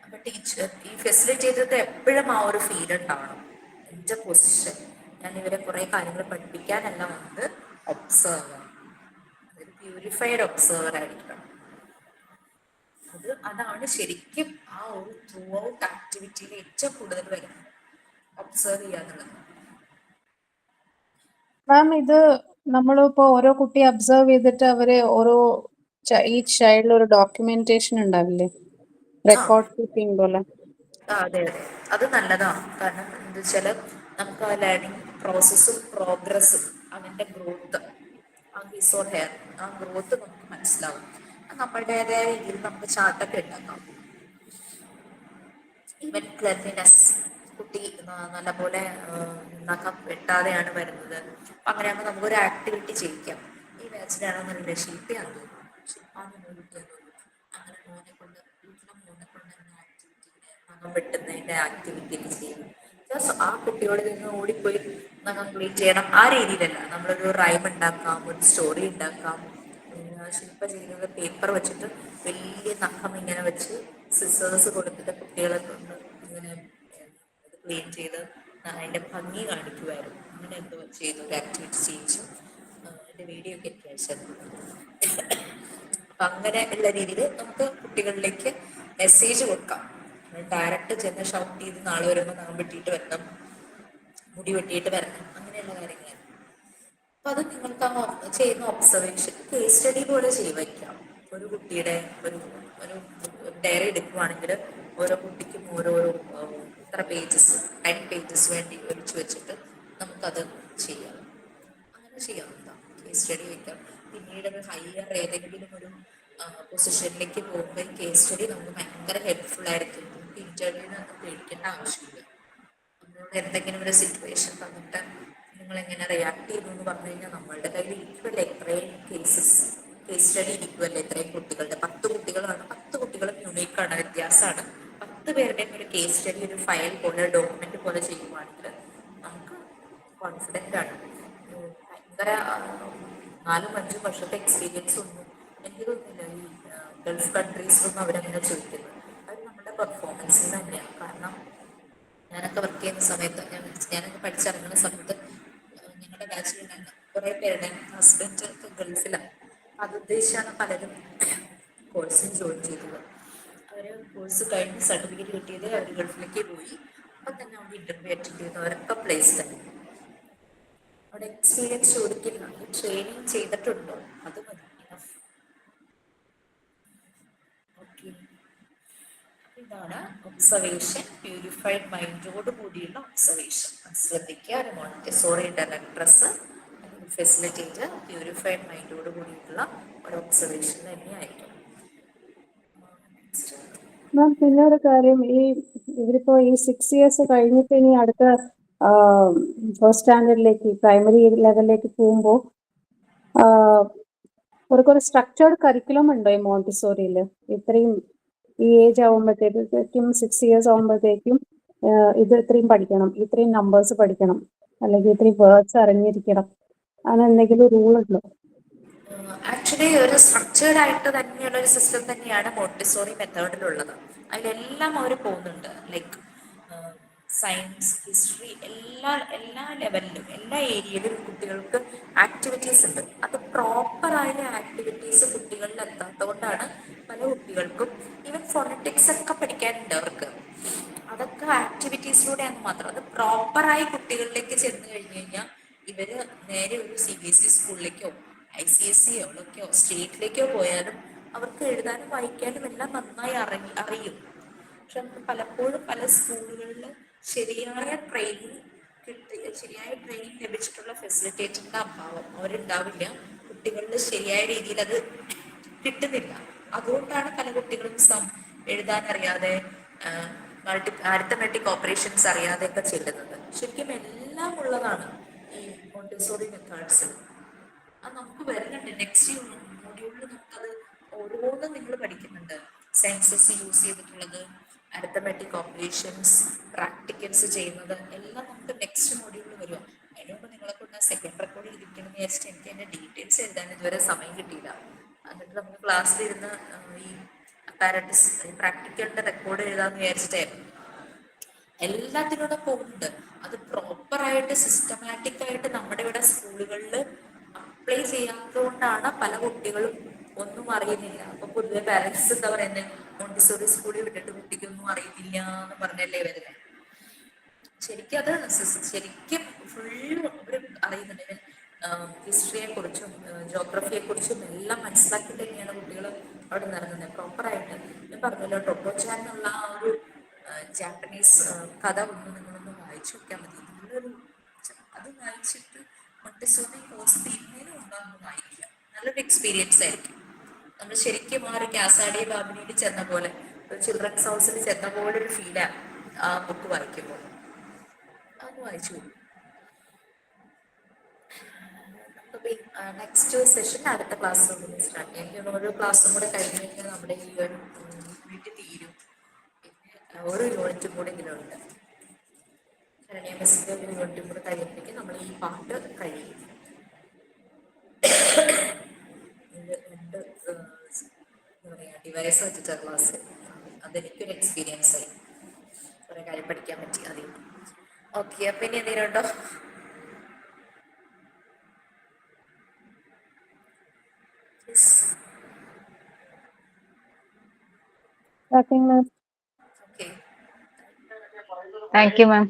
അപ്പൊ ടീച്ചർ ഈ ഫെസിലിറ്റേറ്റർക്ക് എപ്പോഴും ആ ഒരു ഫീൽ ഉണ്ടാവണം. എൻ്റെ പൊസിഷൻ ഞാൻ ഇവരെ കുറെ കാര്യങ്ങൾ പഠിപ്പിക്കാനല്ല വന്നത്, ഒബ്സർവർ, ഒരു പ്യൂരിഫൈഡ് ഒബ്സർവർ ആയിരിക്കണം. അതാണ് ശരിക്കും ആ ഒരു ത്രൂ ഔട്ട് ആക്ടിവിറ്റിയിൽ ഏറ്റവും കൂടുതൽ വരുന്നത്, ഒബ്സർവ് ചെയ്യാന്നുള്ളത്. മാം, ഇത് നമ്മളിപ്പോ ഓരോ കുട്ടി അബ്സർവ് ചെയ്തിട്ട് അവര് ഓരോ ഈ ചൈൽഡിൽ ഒരു ഡോക്യുമെന്റേഷൻ ഉണ്ടാവില്ലേ, റെക്കോർഡ് കീപ്പിംഗ് പോലെ? അതെ അതെ, അത് നല്ലതാണ്. കാരണം എന്താ വെച്ചാൽ നമുക്ക് ആ ലേണിംഗ് പ്രോസസ്സും പ്രോഗ്രസ്സും അതിൻ്റെ ഗ്രോത്ത്, ആ ഹിസ് ഓർ ഹെയർ ആ ഗ്രോത്ത് നമുക്ക് മനസ്സിലാവും. നമ്മളുടേതായ രീതിയിൽ നമുക്ക് ചാർട്ടൊക്കെ ഉണ്ടാക്കാം. ഈവൻ ക്ലെൻലിനെസ്, കുട്ടി നല്ലപോലെ നഖം വെട്ടാതെയാണ് വരുന്നത്. അപ്പം അങ്ങനെയാകുമ്പോൾ നമുക്കൊരു ആക്ടിവിറ്റി ചെയ്യിക്കാം. ഈ ബാച്ചിലാണെന്നറിയില്ല, ശില്പിയാന്ന് തോന്നുന്നു, ശില്പാന്ന് കുട്ടിയാന്ന് തോന്നുന്നു. അങ്ങനെ മോനെ കൊണ്ട് ആക്ടിവിറ്റി, നഖം വെട്ടുന്നതിൻ്റെ ആക്ടിവിറ്റി ചെയ്യുന്നു. ആ കുട്ടിയോട് നിന്ന് ഓടിപ്പോയി നഖം കംപ്ലീറ്റ് ചെയ്യണം ആ രീതിയിലല്ല. നമ്മളൊരു റൈം ഉണ്ടാക്കാം, ഒരു സ്റ്റോറി ഉണ്ടാക്കാം. ശില്പ ചെയ്യുന്നത് പേപ്പർ വെച്ചിട്ട് വലിയ നഖം ഇങ്ങനെ വെച്ച് സിസേഴ്സ് കൊടുത്തിട്ട് കുട്ടികളെ കൊണ്ട് ഇങ്ങനെ ക്ലീൻ ചെയ്ത് അതിൻ്റെ ഭംഗി കാണിക്കുമായിരുന്നു. അങ്ങനെ എന്തോ ചെയ്തു, ഒരു ആക്ടിവിറ്റി ചെയ്യിച്ചു. എൻ്റെ വീഡിയോ ഒക്കെ എനിക്ക് അയച്ചത്. അപ്പം അങ്ങനെ ഉള്ള രീതിയിൽ നമുക്ക് കുട്ടികളിലേക്ക് മെസ്സേജ് കൊടുക്കാം. ഡയറക്റ്റ് ചെന്ന് ഷൗട്ട് ചെയ്ത് നാളെ വരുമ്പോൾ നഖം വെട്ടിയിട്ട് വരണം, മുടി വെട്ടിയിട്ട് വരണം, അങ്ങനെയുള്ള കാര്യങ്ങൾ. അപ്പൊ അത് നിങ്ങൾക്ക് ആ ചെയ്യുന്ന ഒബ്സർവേഷൻ കേസ് സ്റ്റഡി പോലെ വയ്ക്കാം. ഒരു കുട്ടിയുടെ ഒരു ഒരു ഡയറി എടുക്കുവാണെങ്കിൽ ഓരോ കുട്ടിക്കും ഓരോരോ ഇത്ര പേജസ് 10 pages വേണ്ടി ഒഴിച്ചു വെച്ചിട്ട് നമുക്കത് ചെയ്യാം. ചെയ്യാവുന്നതാണ്. കേസ് സ്റ്റഡി വെക്കാം. പിന്നീട് ഒരു ഹയർ ഏതെങ്കിലും ഒരു പൊസിഷനിലേക്ക് പോകുമ്പോൾ കേസ് സ്റ്റഡി നമുക്ക് ഭയങ്കര ഹെൽപ്ഫുൾ ആയിരിക്കും. നമുക്ക് ഇന്റർവ്യൂവിന് ഒന്നും പേടിക്കേണ്ട ആവശ്യമില്ല. നമ്മളോട് എന്തെങ്കിലും ഒരു സിറ്റുവേഷൻ തന്നിട്ട് നിങ്ങൾ എങ്ങനെ റിയാക്ട് ചെയ്തു എന്ന് പറഞ്ഞു കഴിഞ്ഞാൽ നമ്മളുടെ കയ്യിൽ ഇരിക്കുമല്ലേ ഇത്രയും കേസ് സ്റ്റഡി ഇരിക്കുമല്ലേ ഇത്രയും കുട്ടികളുടെ 10 കുട്ടികളാണ്, 10 കുട്ടികളും യുണീക്കാണ്, വ്യത്യാസമാണ്. 10 പേരുടെയും ഒരു കേസ് സ്റ്റഡി ഒരു ഫയൽ പോലെ ഡോക്യുമെന്റ് പോലെ ചെയ്യുവാണെങ്കിൽ നമുക്ക് കോൺഫിഡൻ്റ് ആണ്. ഭയങ്കര 4-5 വർഷത്തെ എക്സ്പീരിയൻസ് ഒന്നും എനിക്ക് തോന്നുന്നില്ല ഈ ഗൾഫ് കൺട്രീസിലൊന്നും അവരങ്ങനെ ചോദിക്കുന്നത്. അത് നമ്മുടെ പെർഫോമൻസിൽ തന്നെയാണ്. കാരണം ഞാനൊക്കെ വർക്ക് ചെയ്യുന്ന സമയത്ത് ഞാനൊക്കെ പഠിച്ചിറങ്ങുന്ന സമയത്ത് ഞങ്ങളുടെ ബാച്ചിലുണ്ടായിരുന്ന കുറേ പേരുടെ ഹസ്ബൻഡ് ഒക്കെ ഗൾഫിലാണ്. അത് ഉദ്ദേശിച്ചാണ് പലരും കോഴ്സിന് ജോയിൻ ചെയ്തത്. അവർ കോഴ്സ് കഴിഞ്ഞ് സർട്ടിഫിക്കറ്റ് കിട്ടിയത് അവർ ഗൾഫിലേക്ക് പോയി. അപ്പം തന്നെ അവിടെ ഇന്റർവ്യൂ അറ്റൻഡ് ചെയ്യുന്നവരൊക്കെ പ്ലേസ്ഡ് ആണ്. അവിടെ എക്സ്പീരിയൻസ് ചോദിക്കില്ല, ട്രെയിനിങ് ചെയ്തിട്ടുണ്ടോ അത് മതി. ഓക്കെ, ഇതാണ് ഒബ്സർവേഷൻ. പ്യൂരിഫൈഡ് മൈൻഡോട് കൂടിയുള്ള ഒബ്സർവേഷൻ. ശ്രദ്ധിക്കുക, ഒരു മോണ്ടിസോറി ഡയറക്ട്രസ് ഫെസിലിറ്റേറ്റ് പ്യൂരിഫൈഡ് മൈൻഡോട് കൂടിയിട്ടുള്ള ഒരു ഒബ്സർവേഷൻ തന്നെയായിരിക്കും. മാം പിന്നെ ഒരു കാര്യം, ഇവരിപ്പോ ഈ 6 years കഴിഞ്ഞിട്ട് ഇനി അടുത്ത ഫസ്റ്റ് സ്റ്റാൻഡേർഡിലേക്ക് പ്രൈമറി ലെവലിലേക്ക് പോകുമ്പോൾ ഒരു സ്ട്രക്ചേർഡ് കരിക്കുലം ഉണ്ടോ ഈ മോണ്ടിസോറിയിൽ? ഇത്രയും ഈ ഏജ് ആവുമ്പോഴത്തേക്കും 6 years ആവുമ്പോഴത്തേക്കും ഇത് ഇത്രയും പഠിക്കണം, ഇത്രയും നമ്പേഴ്സ് പഠിക്കണം, അല്ലെങ്കിൽ ഇത്രയും വേർഡ്സ് അറിഞ്ഞിരിക്കണം, അങ്ങനെ എന്തെങ്കിലും റൂൾ ഉണ്ടോ? ആക്ച്വലി ഒരു സ്ട്രക്ചേർഡ് ആയിട്ട് തന്നെയുള്ള ഒരു സിസ്റ്റം തന്നെയാണ് മോണ്ടിസോറി മെത്തേഡിലുള്ളത്. അതിലെല്ലാം അവർ പോകുന്നുണ്ട്. ലൈക്ക് സയൻസ്, ഹിസ്റ്ററി, എല്ലാ ലെവലിലും എല്ലാ ഏരിയയിലും കുട്ടികൾക്ക് ആക്ടിവിറ്റീസ് ഉണ്ട്. അത് പ്രോപ്പറായ ആക്ടിവിറ്റീസ് കുട്ടികളിൽ എത്താത്തതുകൊണ്ടാണ് പല കുട്ടികൾക്കും ഈവൻ ഫോണറ്റിക്സ് ഒക്കെ പഠിക്കാനുണ്ട് അവർക്ക്. അതൊക്കെ ആക്ടിവിറ്റീസിലൂടെയാണ് മാത്രം. അത് പ്രോപ്പറായി കുട്ടികളിലേക്ക് ചെന്ന് കഴിഞ്ഞു കഴിഞ്ഞാൽ ഇവര് നേരെ ഒരു CBSE സ്കൂളിലേക്കോ ICSE എവിടേക്കോ സ്റ്റേറ്റിലേക്കോ പോയാലും അവർക്ക് എഴുതാനും വായിക്കാനും എല്ലാം നന്നായി അറിയും. പക്ഷെ നമുക്ക് പലപ്പോഴും പല സ്കൂളുകളിൽ ശരിയായ ട്രെയിനിങ് ലഭിച്ചിട്ടുള്ള ഫെസിലിറ്റേറ്ററിന്റെ അഭാവം അവരുണ്ടാവില്ല. കുട്ടികളിൽ ശരിയായ രീതിയിൽ അത് കിട്ടുന്നില്ല. അതുകൊണ്ടാണ് പല കുട്ടികളും എഴുതാൻ അറിയാതെ അരിത്തമെറ്റിക് ഓപ്പറേഷൻസ് അറിയാതെയൊക്കെ ചെല്ലുന്നത്. ശരിക്കും എല്ലാം ഉള്ളതാണ് ഈ മോണ്ടിസോറി മെത്തേഡ്സിൽ. അത് നമുക്ക് വരുന്നുണ്ട്. നെക്സ്റ്റ് മൊഡ്യൂളിൽ നമുക്കത് ഓരോന്നും നിങ്ങൾ പഠിക്കുന്നുണ്ട്. സെൻസസ് യൂസ് ചെയ്തിട്ടുള്ളത്, അരിത്തമെറ്റിക് ഓപ്പറേഷൻസ്, പ്രാക്ടിക്കൽസ് ചെയ്യുന്നത് എല്ലാം നമുക്ക് നെക്സ്റ്റ് മൊഡ്യൂളിൽ വരും. അതിന് മുമ്പ് നിങ്ങളെ കൊണ്ട് സെക്കൻഡ് റെക്കോർഡ് ചെയ്തിരിക്കണം എന്ന് വിചാരിച്ചിട്ട് എനിക്ക് അതിന്റെ ഡീറ്റെയിൽസ് എഴുതാൻ ഇതുവരെ സമയം കിട്ടിയില്ല. എന്നിട്ട് നമുക്ക് ക്ലാസ്സിലിരുന്ന് ഈ അപ്പാരറ്റസ് പ്രാക്ടിക്കലിന്റെ റെക്കോർഡ് എഴുതാന്ന് വിചാരിച്ചിട്ടായിരുന്നു. എല്ലാത്തിനൂടെ പോകുന്നുണ്ട്. അത് പ്രോപ്പറായിട്ട് സിസ്റ്റമാറ്റിക് ആയിട്ട് നമ്മുടെ ഇവിടെ സ്കൂളുകളിൽ അപ്ലൈ ചെയ്യാത്തതുകൊണ്ടാണ് പല കുട്ടികളും ഒന്നും അറിയുന്നില്ല. അപ്പൊ പൊതുവെ പാരന്റ്സ് എന്താ പറയുന്നത്, മോണ്ടിസോറി സ്കൂളിൽ വിട്ടിട്ട് കുട്ടിക്കൊന്നും അറിയുന്നില്ല എന്ന് പറഞ്ഞല്ലേ വരുന്നത്. ശരിക്കും അത് ശരിക്കും ഫുള്ള് അവർ അറിയുന്നുണ്ട്. ഹിസ്റ്ററിയെ കുറിച്ചും ജോഗ്രഫിയെ കുറിച്ചും എല്ലാം മനസ്സിലാക്കി തന്നെയാണ് കുട്ടികൾ അവിടെ നിറങ്ങുന്നത് പ്രോപ്പറായിട്ട്. ഞാൻ പറഞ്ഞല്ലോ, ടൊട്ടോച്ചാൻ എന്നുള്ള ആ ഒരു ജാപ്പനീസ് കഥ നിങ്ങളൊന്ന് വായിച്ചു നോക്കാൻ മതി. അത് വായിച്ചിട്ട് മോണ്ടിസോറി കോഴ്സ് തീരുന്നതിന് മുമ്പാകുമ്പോൾ വായിക്കുക. നല്ലൊരു എക്സ്പീരിയൻസ് ആയിരിക്കും. നമ്മൾ ശരിക്കും ആ ഒരു കാസാഡി ബാബിനിയിൽ ചെന്ന പോലെ, ഒരു ചിൽഡ്രൻസ് ഹൗസിൽ ചെന്ന പോലെ ഒരു ഫീലാണ് ആ ബുക്ക് വായിക്കുമ്പോൾ. അതൊന്ന് വായിച്ചു. നെക്സ്റ്റ് സെഷൻ അടുത്ത ക്ലാസ് സ്റ്റാർട്ട് ചെയ്യാം. ഓരോ ക്ലാസ്സും കൂടെ കഴിഞ്ഞ് കഴിഞ്ഞാൽ നമ്മുടെ ഈ ഒരു യൂണിറ്റ് തീരും. പിന്നെ ഓരോ യൂണിറ്റും കൂടെ ഇതിലുണ്ട്. ശരണ്യ മിസ്സിന്റെ ഒരു യൂണിറ്റും കൂടെ കഴിയുമ്പോഴേക്കും നമ്മൾ ഈ പാർട്ട് കഴിയും. ഇത് 2 എന്താ പറയുക ഡിവൈസ് വെച്ചിട്ട് ക്ലാസ്. അതെനിക്കൊരു എക്സ്പീരിയൻസ് ആയി. കുറെ കാര്യം പഠിക്കാൻ പറ്റി അതിൽ. ഓക്കെ, അപ്പൊ ഇനി എന്തെങ്കിലും ഉണ്ടോ? Nothing, ma'am. Okay. Thank you, ma'am.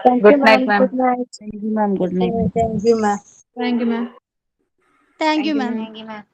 Thank Good you, night, ma'am. ma'am. Good night. Thank you, ma'am. Good night. Thank you, ma'am. Thank you, ma'am. Thank you, ma'am. Thank you, ma'am.